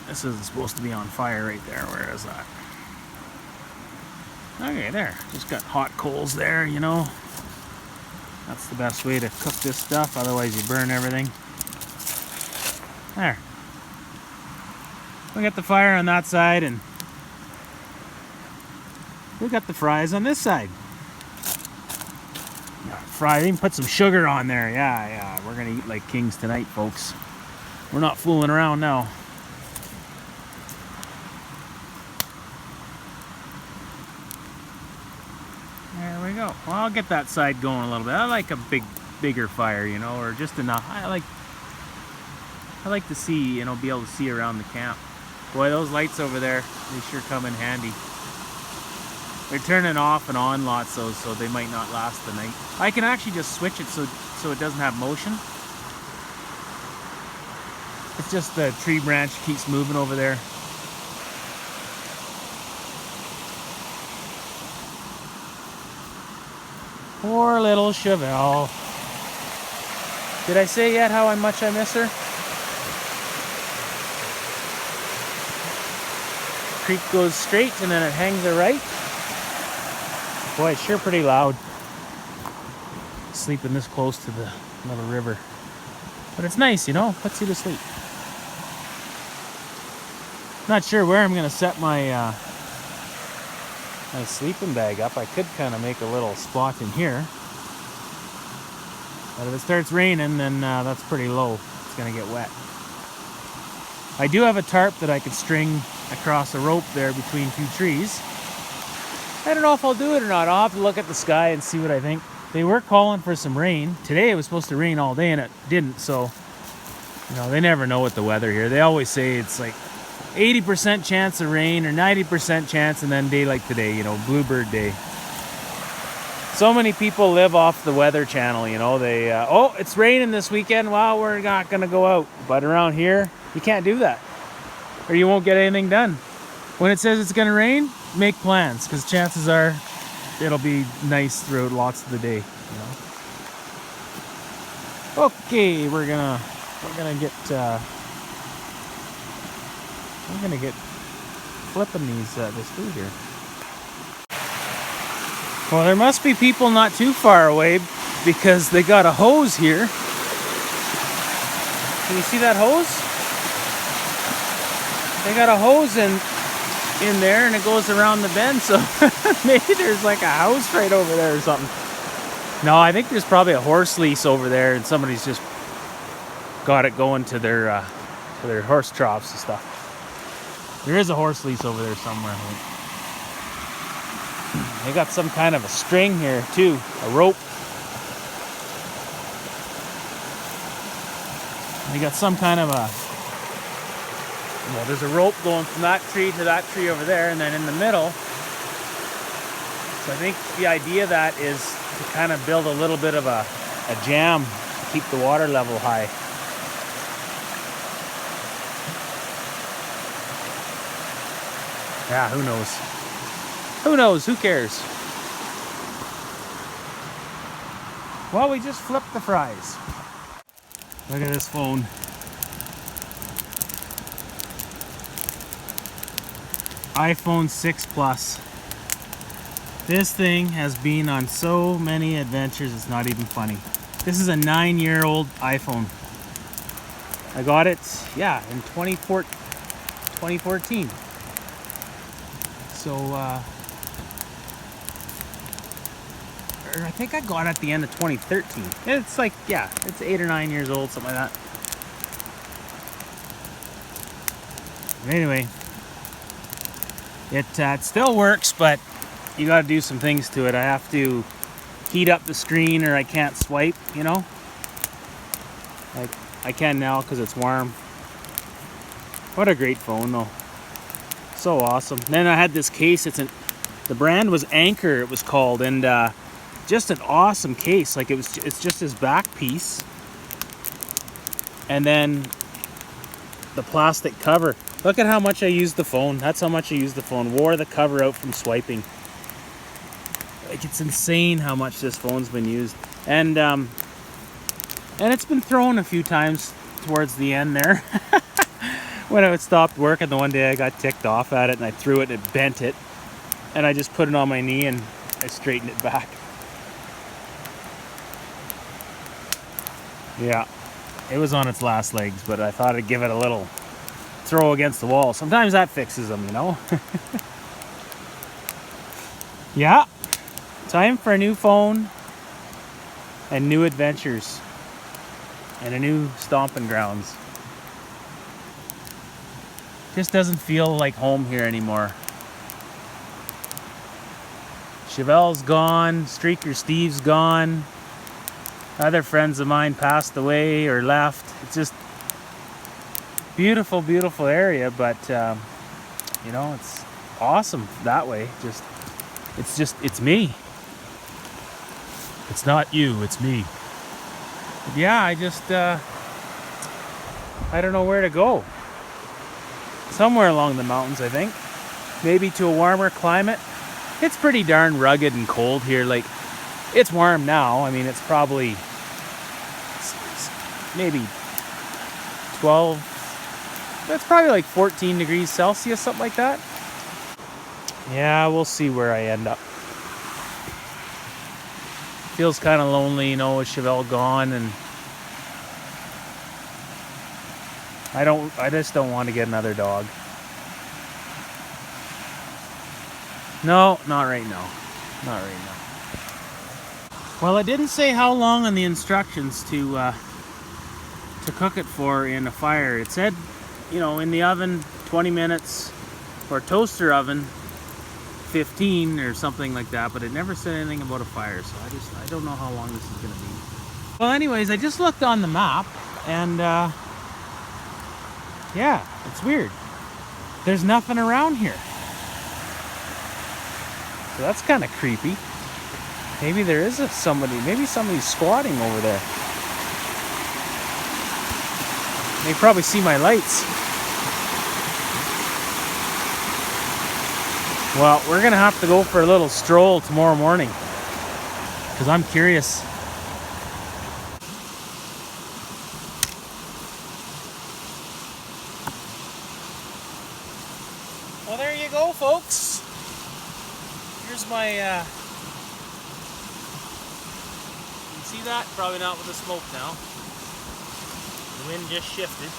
This isn't supposed to be on fire right there. Where is that? Okay, there. Just got hot coals there, you know. That's the best way to cook this stuff. Otherwise, you burn everything. There. We got the fire on that side, and we got the fries on this side. Fry, even put some sugar on there. Yeah. We're gonna eat like kings tonight, folks. We're not fooling around now. There we go. Well, I'll get that side going a little bit. I like a bigger fire, you know, or just enough. I like to see, you know, be able to see around the camp. Boy, those lights over there, they sure come in handy. They're turning off and on lots, so they might not last the night. I can actually just switch it so it doesn't have motion. It's just the tree branch keeps moving over there. Poor little Chevelle. Did I say yet how much I miss her? Creek goes straight and then it hangs a right. Boy, it's sure pretty loud. Sleeping this close to the little river. But it's nice, you know, puts you to sleep. Not sure where I'm gonna set my my sleeping bag up. I could kind of make a little spot in here. But if it starts raining, then that's pretty low. It's gonna get wet. I do have a tarp that I could string across a rope there between two trees. I don't know if I'll do it or not. I'll have to look at the sky and see what I think. They were calling for some rain. Today it was supposed to rain all day and it didn't, so you know, they never know with the weather here. They always say it's like 80% chance of rain or 90% chance, and then day like today, you know, bluebird day. So many people live off the Weather Channel, you know. They, oh, it's raining this weekend. Well, we're not going to go out. But around here, you can't do that, or you won't get anything done. When it says it's going to rain, make plans, because chances are it'll be nice throughout lots of the day, you know. Okay, we're gonna get flipping this food here. Well, there must be people not too far away because they got a hose here. Can you see that hose? They got a hose in there and it goes around the bend, so maybe there's like a house right over there or something. No, I think there's probably a horse lease over there and somebody's just got it going to their horse troughs and stuff. There is a horse lease over there somewhere, I think. They got some kind of a string here too, a rope. They got some kind of a, well, there's a rope going from that tree to that tree over there, and then in the middle. So I think the idea of that is to kind of build a little bit of a jam to keep the water level high. Yeah, who knows? Who knows? Who cares? Well, we just flipped the fries. Look at this phone. iPhone 6 Plus. This thing has been on so many adventures, it's not even funny. This is a 9-year-old iPhone. I got it, yeah, in 2014. So, I think I got it at the end of 2013. It's like, yeah, it's 8 or 9 years old, something like that. But anyway, it still works, but you got to do some things to it. I have to heat up the screen or I can't swipe, you know. Like I can now because it's warm. What a great phone though. So awesome. Then I had this case. The brand was Anchor, it was called, and just an awesome case. Like it's just this back piece, and then the plastic cover. Look at how much I used the phone. That's how much I used the phone. Wore the cover out from swiping. Like it's insane how much this phone's been used, and it's been thrown a few times towards the end there. When it stopped working, the one day I got ticked off at it and I threw it and it bent it, and I just put it on my knee and I straightened it back. Yeah, it was on its last legs, but I thought I'd give it a little throw against the wall. Sometimes that fixes them, you know. Yeah, time for a new phone and new adventures and a new stomping grounds. Just doesn't feel like home here anymore. Chevelle's gone, Streaker Steve's gone, other friends of mine passed away or left. It's just beautiful, beautiful area, but you know, it's awesome that way. It's me. It's not you, it's me. But yeah, I don't know where to go. Somewhere along the mountains, I think. Maybe to a warmer climate. It's pretty darn rugged and cold here. Like, it's warm now. I mean, it's probably maybe 12. That's probably like 14 degrees Celsius, something like that. Yeah, we'll see where I end up. Feels kind of lonely, you know, with Chevelle gone, and I just don't want to get another dog. No, not right now. Not right now. Well, it didn't say how long on the instructions to cook it for in a fire. It said, you know, in the oven 20 minutes, or toaster oven 15 or something like that, but it never said anything about a fire, so I don't know how long this is going to be. Well, anyways, I just looked on the map, and yeah, it's weird. There's nothing around here. So that's kind of creepy. Maybe there is maybe somebody's squatting over there. They probably see my lights. Well, we're gonna have to go for a little stroll tomorrow morning, because I'm curious. Well, there you go, folks. Here's my, you can see that? Probably not with the smoke now. The wind just shifted.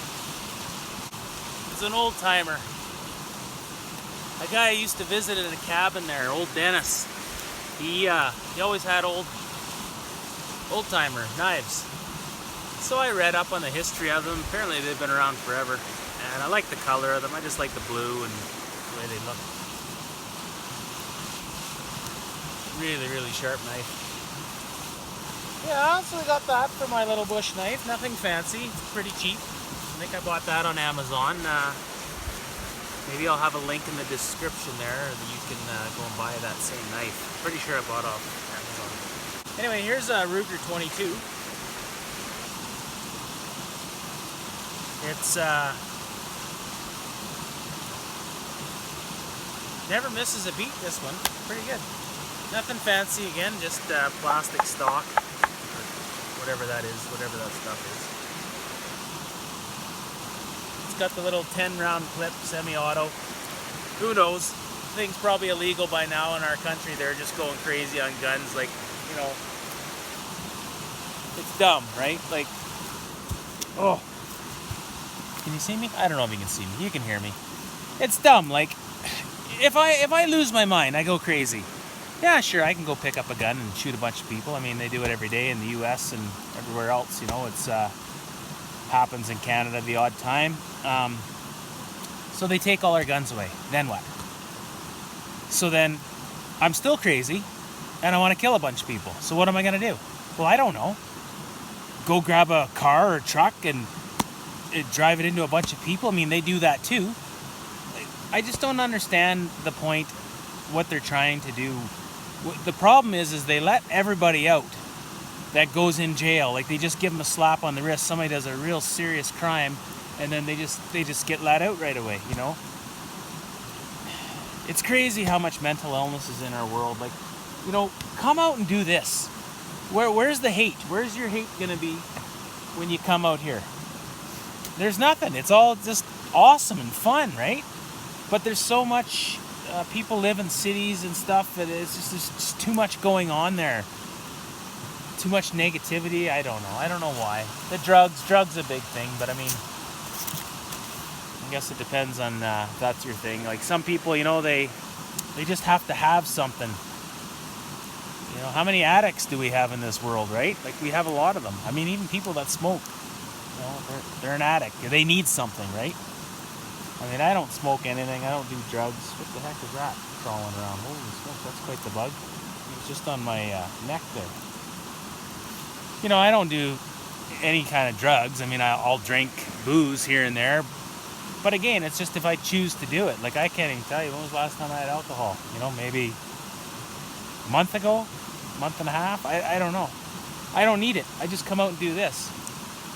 It's an old timer. A guy I used to visit at a cabin there, old Dennis. He always had old timer knives. So I read up on the history of them. Apparently they've been around forever. And I like the color of them. I just like the blue and the way they look. Really, really sharp knife. Yeah, so I got that for my little bush knife. Nothing fancy. It's pretty cheap. I think I bought that on Amazon. Maybe I'll have a link in the description there that you can go and buy that same knife. Pretty sure I bought off Amazon. Anyway, here's a Ruger 22. It's never misses a beat, this one. Pretty good. Nothing fancy again, just plastic stock. Or whatever that is, whatever that stuff is. It's got the little 10-round clip, semi-auto. Who knows? The thing's probably illegal by now in our country. They're just going crazy on guns. Like, you know, it's dumb, right? Like, oh. Can you see me? I don't know if you can see me. You can hear me. It's dumb. Like, if I lose my mind, I go crazy. Yeah, sure, I can go pick up a gun and shoot a bunch of people. I mean, they do it every day in the U.S. and everywhere else. You know, it's happens in Canada the odd time. So they take all our guns away. Then what? So then I'm still crazy, and I want to kill a bunch of people. So what am I going to do? Well, I don't know. Go grab a car or a truck and drive it into a bunch of people? I mean, they do that too. I just don't understand the point, what they're trying to do. The problem is they let everybody out that goes in jail. Like, they just give them a slap on the wrist. Somebody does a real serious crime, and then they just get let out right away, you know? It's crazy how much mental illness is in our world. Like, you know, come out and do this. Where's the hate? Where's your hate gonna be when you come out here? There's nothing. It's all just awesome and fun, right? But there's so much, people live in cities and stuff that it's just, there's just too much going on there. Too much negativity. I don't know why. The drugs a big thing, but I mean, I guess it depends on if that's your thing. Like, some people, you know, they just have to have something. You know, how many addicts do we have in this world, right? Like, we have a lot of them. I mean, even people that smoke. You know, they're an addict. They need something, right? I mean, I don't smoke anything. I don't do drugs. What the heck is that crawling around? Holy smoke, that's quite the bug. It was just on my neck there. You know, I don't do any kind of drugs. I mean, I'll drink booze here and there. But again, it's just if I choose to do it. Like, I can't even tell you, when was the last time I had alcohol? You know, maybe a month ago? A month and a half? I don't know. I don't need it. I just come out and do this.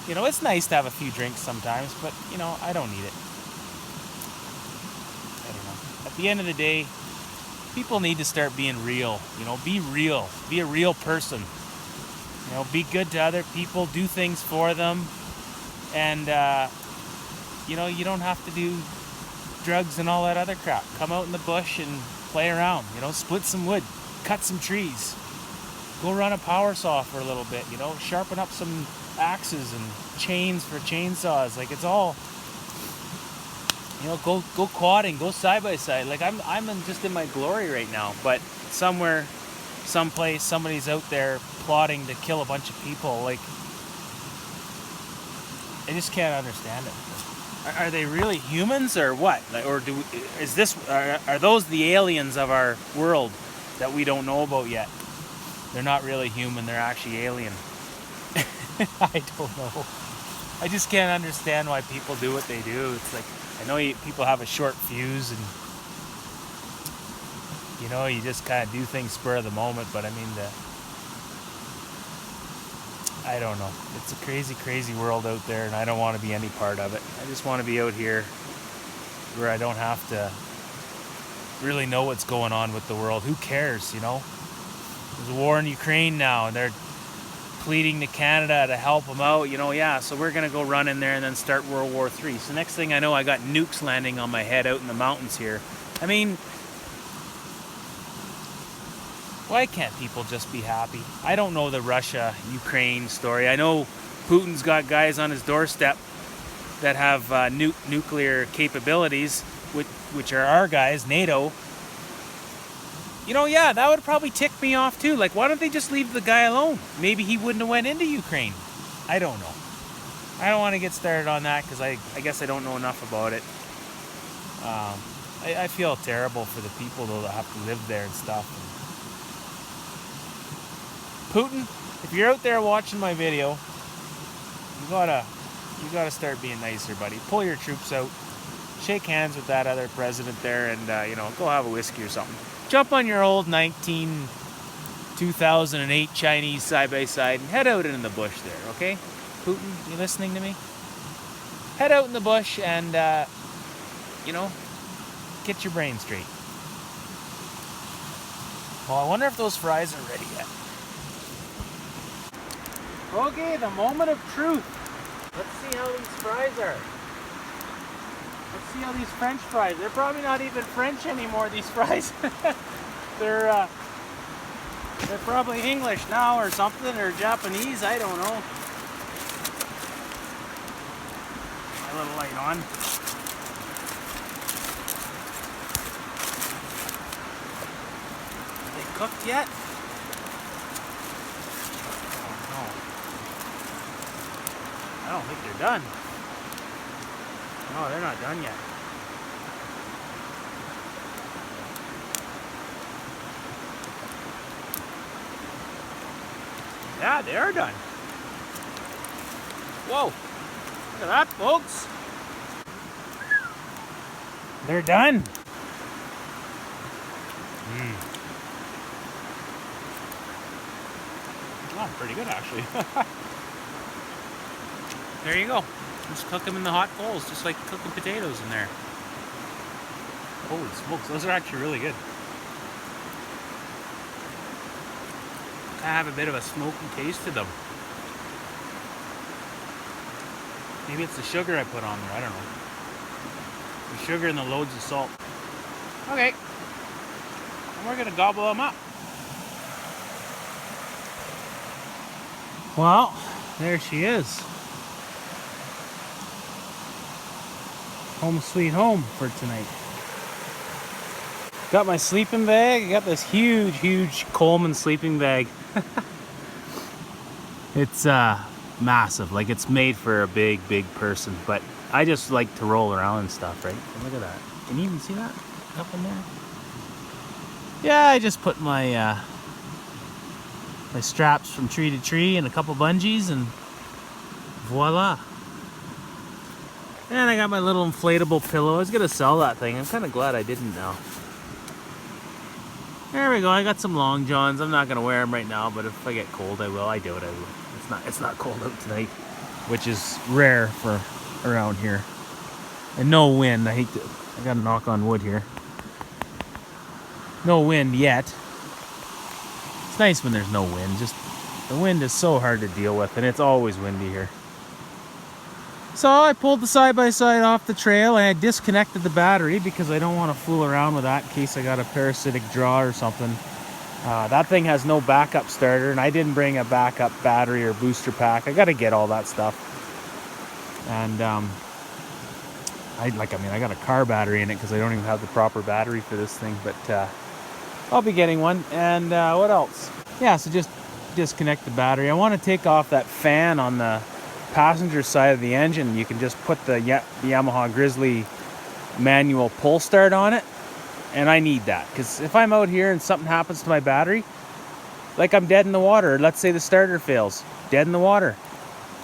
You know, it's nice to have a few drinks sometimes, but, you know, I don't need it. I don't know. At the end of the day, people need to start being real. You know, be real. Be a real person. You know, be good to other people. Do things for them. And, you know, you don't have to do drugs and all that other crap. Come out in the bush and play around. You know, split some wood. Cut some trees. Go run a power saw for a little bit. You know, sharpen up some axes and chains for chainsaws. Like, it's all, you know, go quadding, go side by side. Like, I'm just in my glory right now, but somewhere, someplace, somebody's out there plotting to kill a bunch of people. Like, I just can't understand it. Are they really humans or what? Like, or are those the aliens of our world that we don't know about yet? They're not really human, they're actually alien. I don't know. I just can't understand why people do what they do. It's like, I know people have a short fuse and, you know, you just kind of do things spur of the moment, but I mean, I don't know. It's a crazy, crazy world out there, and I don't want to be any part of it. I just want to be out here where I don't have to really know what's going on with the world. Who cares, you know? There's a war in Ukraine now, and they're pleading to Canada to help them out, you know. Yeah, so we're going to go run in there and then start World War III. So next thing I know, I got nukes landing on my head out in the mountains here. I mean, why can't people just be happy? I don't know the Russia-Ukraine story. I know Putin's got guys on his doorstep that have nuclear capabilities, which are our guys, NATO. You know, yeah, that would probably tick me off too. Like, why don't they just leave the guy alone? Maybe he wouldn't have went into Ukraine. I don't know. I don't want to get started on that because I guess I don't know enough about it. I feel terrible for the people though that have to live there and stuff. Putin, if you're out there watching my video, you gotta start being nicer, buddy. Pull your troops out, shake hands with that other president there, and you know, go have a whiskey or something. Jump on your old 2008 Chinese side-by-side and head out in the bush there, okay? Putin, you listening to me? Head out in the bush and, you know, get your brain straight. Well, I wonder if those fries are ready yet. Okay, the moment of truth. Let's see how these fries are. Let's see how these French fries. They're probably not even French anymore, these fries. They're probably English now or something, or Japanese, I don't know. My little light on. Are they cooked yet? Oh, no. I don't think they're done. No, they're not done yet. Yeah, they are done. Whoa, look at that, folks. They're done. Oh, pretty good actually. There you go. Just cook them in the hot coals, just like cooking potatoes in there. Holy smokes, those are actually really good. I have a bit of a smoky taste to them. Maybe it's the sugar I put on there, I don't know. The sugar and the loads of salt. Okay, and we're gonna gobble them up. Well, there she is. Home sweet home for tonight. Got my sleeping bag. I got this huge Coleman sleeping bag. It's massive, like it's made for a big person, but I just like to roll around and stuff, right? And look at that. Can you even see that up in there? Yeah, I just put my my straps from tree to tree and a couple bungees, and voila. And I got my little inflatable pillow. I was gonna sell that thing. I'm kind of glad I didn't now. There we go. I got some long johns. I'm not gonna wear them right now, but if I get cold, I will. I doubt I will. It's not cold out tonight, which is rare for around here. And no wind. I gotta knock on wood here. No wind yet. It's nice when there's no wind. Just the wind is so hard to deal with, and it's always windy here. So I pulled the side-by-side off the trail, and I disconnected the battery because I don't want to fool around with that in case I got a parasitic draw or something. That thing has no backup starter, and I didn't bring a backup battery or booster pack. I got to get all that stuff. And I got a car battery in it because I don't even have the proper battery for this thing, but I'll be getting one. And what else? Yeah, so just disconnect the battery. I want to take off that fan on the passenger side of the engine. You can just put the Yamaha Grizzly manual pull start on it, and I need that because if I'm out here and something happens to my battery, like I'm dead in the water, let's say the starter fails, dead in the water.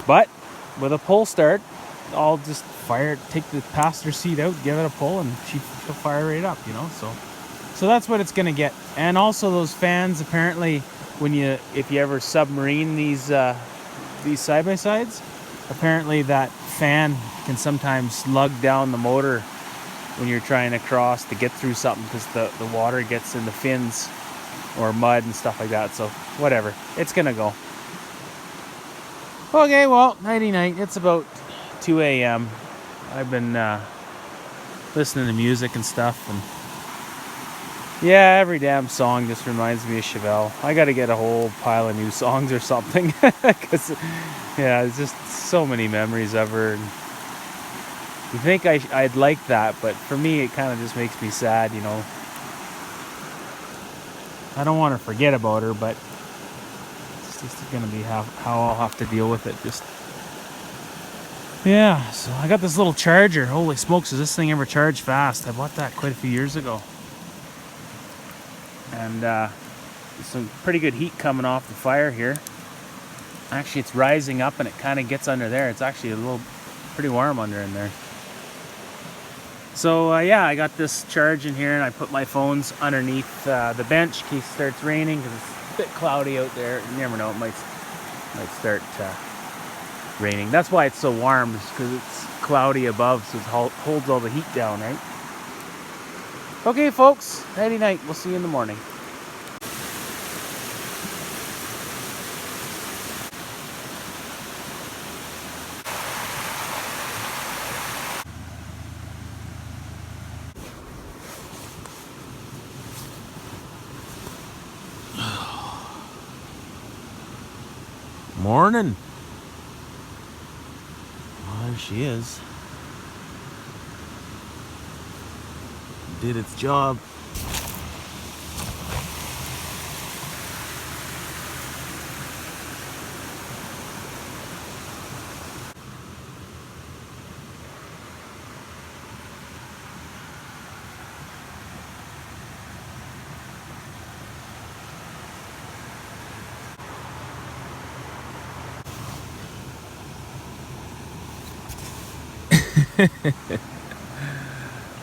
But with a pull start, I'll just take the passenger seat out, give it a pull, and she'll fire right up, you know. So that's what it's gonna get. And also those fans, apparently, if you ever submarine these side-by-sides, apparently that fan can sometimes lug down the motor when you're trying to cross to get through something because the water gets in the fins or mud and stuff like that. So whatever, it's gonna go. Okay, well, nighty-night. It's about 2 a.m. I've been listening to music and stuff, and yeah, every damn song just reminds me of Chevelle. I gotta get a whole pile of new songs or something because yeah, it's just so many memories of her. And you think I'd like that, but for me it kind of just makes me sad, you know. I don't want to forget about her, but it's just gonna be how I'll have to deal with it. Just yeah. So I got this little charger. Holy smokes, does this thing ever charge fast? I bought that quite a few years ago. And some pretty good heat coming off the fire here. Actually, it's rising up and it kind of gets under there. It's actually a little pretty warm under in there. So yeah, I got this charge in here and I put my phones underneath the bench in case it starts raining because it's a bit cloudy out there. You never know, it might start raining. That's why it's so warm, is because it's cloudy above, so it holds all the heat down, right? Okay, folks, nighty night. We'll see you in the morning. Morning. Oh, there she is. Did its job.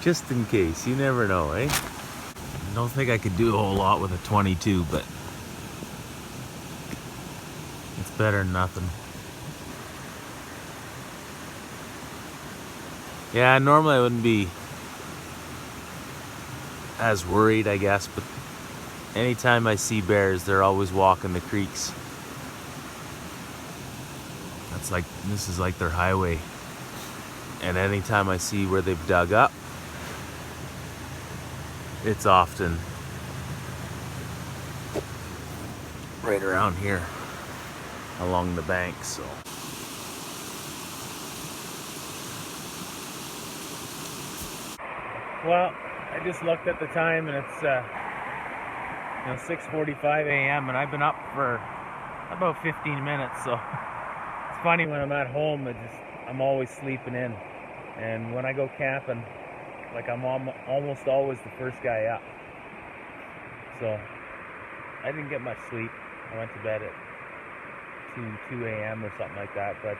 Just in case, you never know, eh? I don't think I could do a whole lot with a 22, but it's better than nothing. Yeah, normally I wouldn't be as worried, I guess, but anytime I see bears, they're always walking the creeks. This is like their highway. And anytime I see where they've dug up, it's often right around here along the bank. So well, I just looked at the time and it's 6:45 a.m. and I've been up for about 15 minutes. So it's funny, when I'm at home, I'm always sleeping in, and when I go camping, like, I'm almost always the first guy up. So I didn't get much sleep. I went to bed at 2 a.m. or something like that, but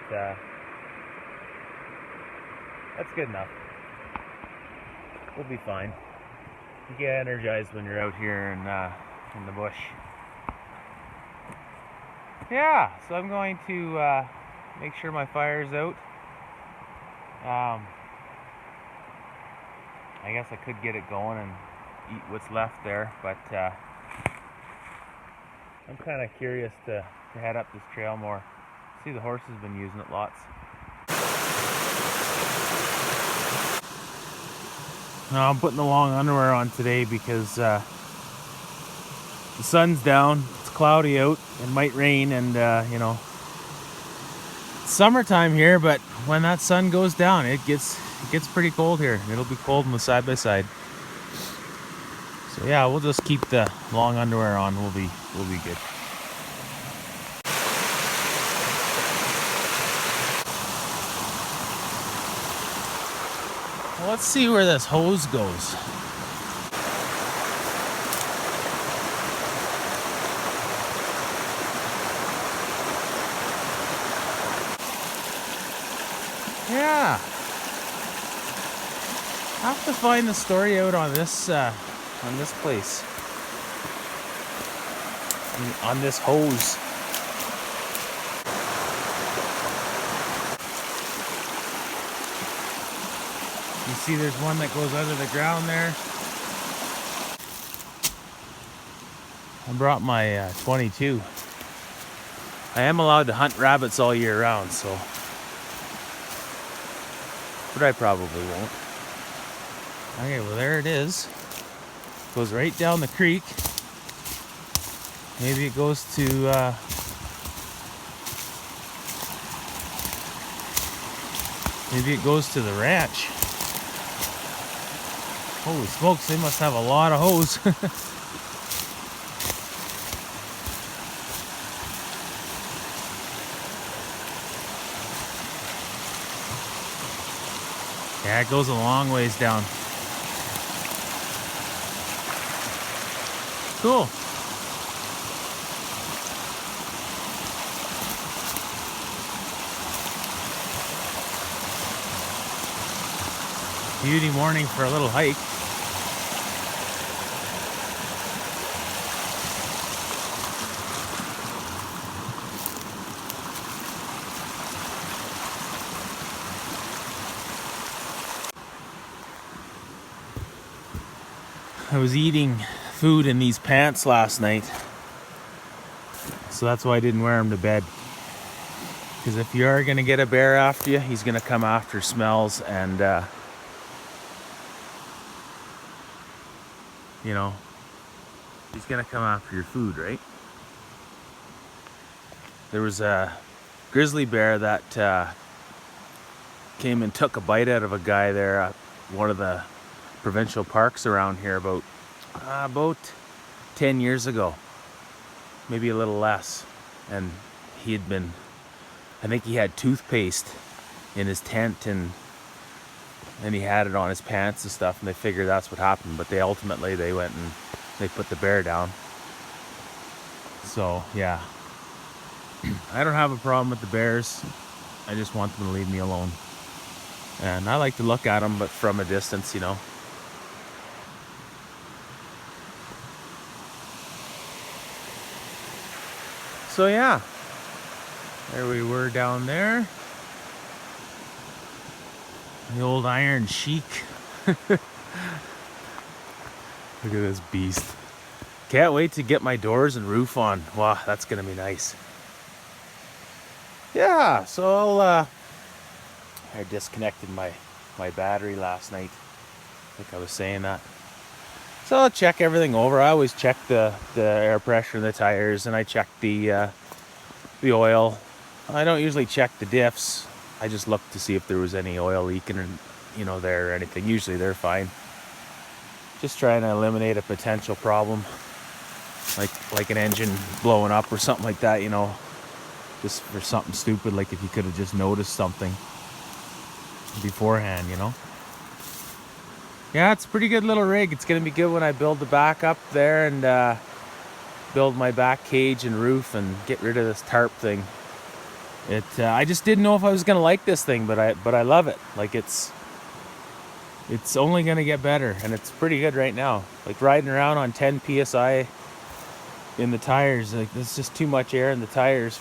that's good enough. We'll be fine. You get energized when you're out here in the bush. Yeah, so I'm going to make sure my fire's out. I guess I could get it going and eat what's left there, but I'm kind of curious to head up this trail more. See, the horse has been using it lots. Now, I'm putting the long underwear on today because the sun's down, it's cloudy out, it might rain, and it's summertime here, but when that sun goes down, it gets pretty cold here. It'll be cold in the side-by-side. So yeah, we'll just keep the long underwear on. We'll be good. Well, let's see where this hose goes. Yeah. I have to find the story out on this place. On this hose. You see there's one that goes under the ground there. I brought my 22. I am allowed to hunt rabbits all year round, so, but I probably won't. Okay, well, there it is. Goes right down the creek. Maybe it goes to the ranch. Holy smokes, they must have a lot of hose. Yeah, it goes a long ways down. Cool. Beauty morning for a little hike. I was eating food in these pants last night, so that's why I didn't wear them to bed. Because if you are going to get a bear after you, he's going to come after smells and, you know, he's going to come after your food, right? There was a grizzly bear that came and took a bite out of a guy there at one of the provincial parks around here about 10 years ago, maybe a little less. And he had been, I think he had toothpaste in his tent and he had it on his pants and stuff, and they figured that's what happened. But they went and they put the bear down. So yeah, I don't have a problem with the bears. I just want them to leave me alone. And I like to look at them, but from a distance, you know. So yeah, there we were down there. The old Iron Sheik. Look at this beast. Can't wait to get my doors and roof on. Wow, that's gonna be nice. Yeah, so I disconnected my battery last night. I think I was saying that. So I'll check everything over. I always check the air pressure in the tires, and I check the oil. I don't usually check the diffs. I just look to see if there was any oil leaking, or, you know, there or anything. Usually they're fine. Just trying to eliminate a potential problem, like an engine blowing up or something like that. You know, just for something stupid, like if you could have just noticed something beforehand. You know. Yeah, it's a pretty good little rig. It's gonna be good when I build the back up there and build my back cage and roof and get rid of this tarp thing. I just didn't know if I was gonna like this thing, but I love it. Like it's only gonna get better, and it's pretty good right now. Like riding around on 10 psi in the tires, like there's just too much air in the tires,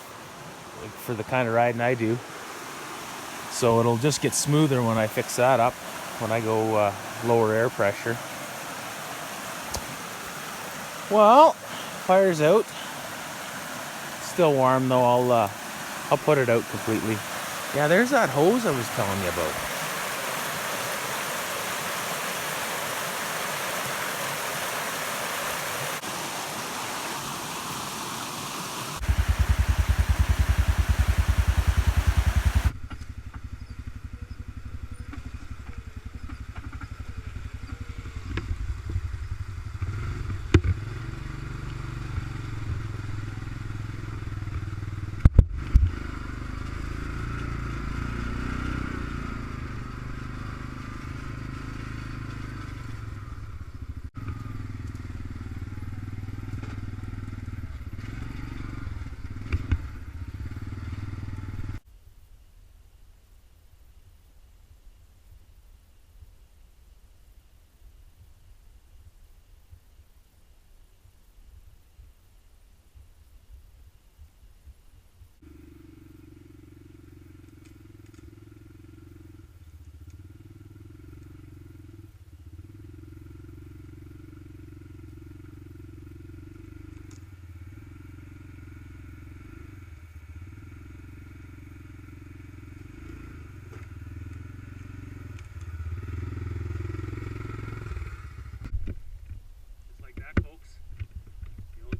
like, for the kind of riding I do. So it'll just get smoother when I fix that up, when I go lower air pressure. Well, fire's out. Still warm though. I'll put it out completely. Yeah, there's that hose I was telling you about.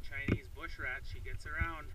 Chinese bush rat, she gets around.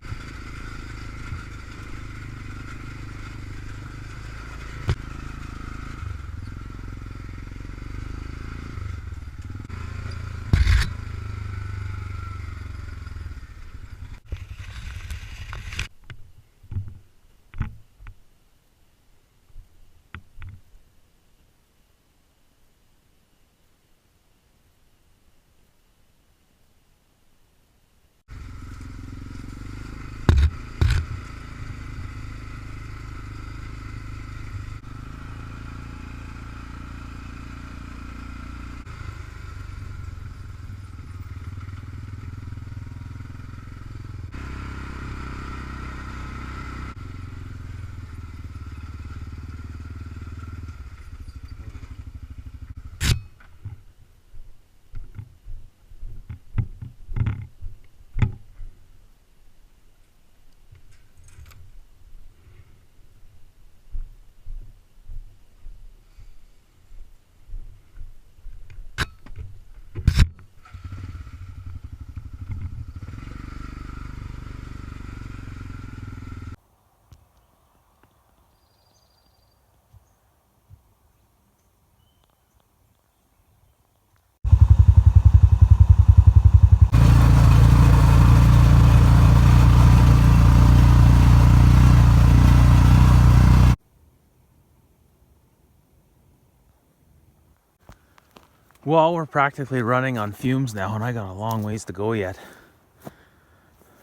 Well, we're practically running on fumes now, and I got a long ways to go yet.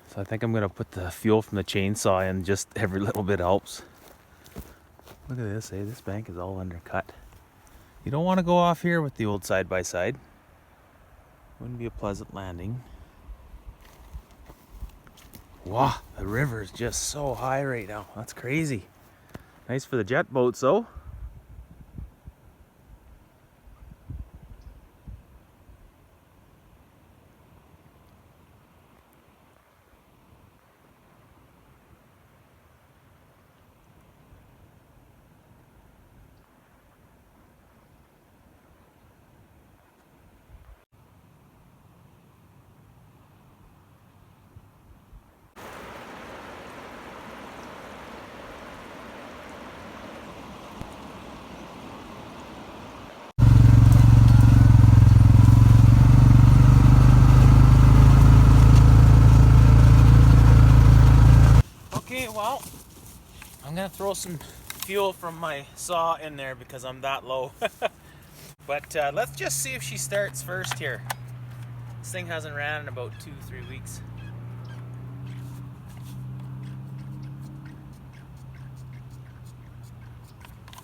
So I think I'm gonna put the fuel from the chainsaw in. Just every little bit helps. Look at this, eh? This bank is all undercut. You don't want to go off here with the old side-by-side. Wouldn't be a pleasant landing. Wow, the river is just so high right now. That's crazy. Nice for the jet boats, though. Okay, well, I'm gonna throw some fuel from my saw in there because I'm that low. But let's just see if she starts first here. This thing hasn't ran in about 2-3 weeks.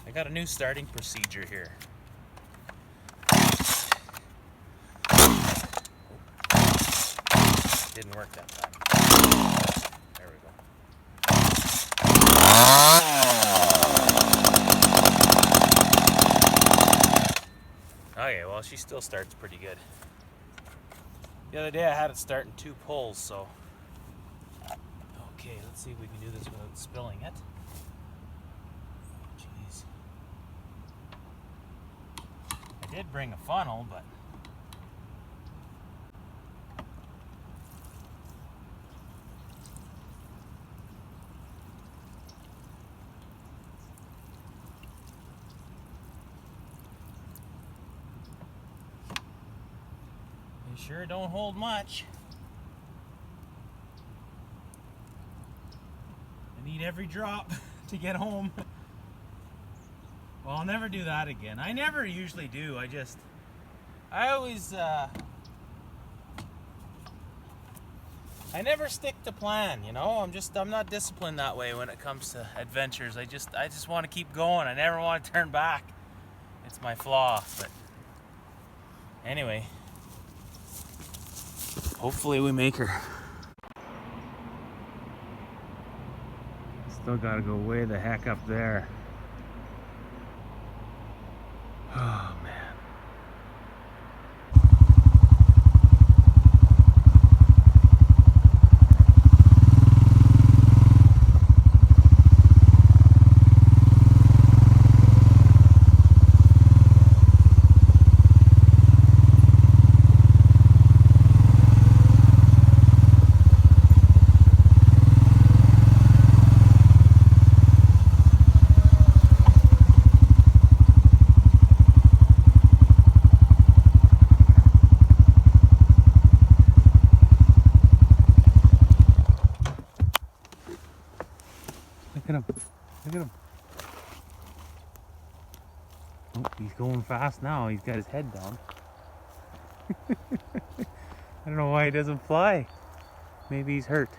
I got a new starting procedure here. Didn't work that time. There we go. Okay, well, she still starts pretty good. The other day I had it start in 2 pulls, so. Okay, let's see if we can do this without spilling it. Jeez. I did bring a funnel, but. Sure don't hold much. I need every drop to get home. Well, I'll never do that again. I never usually do. I always I never stick to plan, you know? I'm not disciplined that way when it comes to adventures. I just want to keep going. I never want to turn back. It's my flaw, but anyway. Hopefully we make her. Still gotta go way the heck up there. Oh man. Look at him. Look at him. Oh, he's going fast now. He's got his head down. I don't know why he doesn't fly. Maybe he's hurt.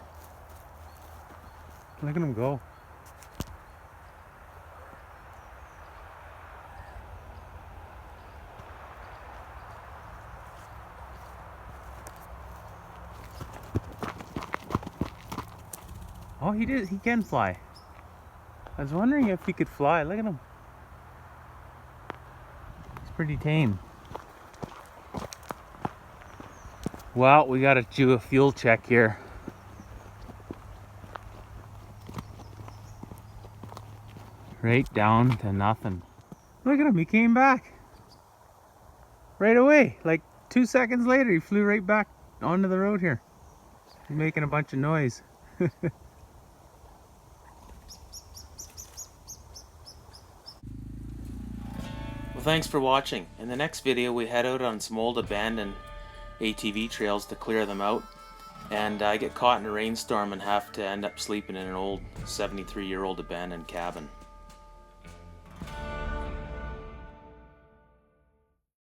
Look at him go. Oh, he did. He can fly. I was wondering if he could fly. Look at him. He's pretty tame. Well, we gotta do a fuel check here. Right down to nothing. Look at him, he came back. Right away. Like 2 seconds later, he flew right back onto the road here. He's making a bunch of noise. Well, thanks for watching. In the next video, we head out on some old abandoned ATV trails to clear them out. And I get caught in a rainstorm and have to end up sleeping in an old 73-year-old abandoned cabin.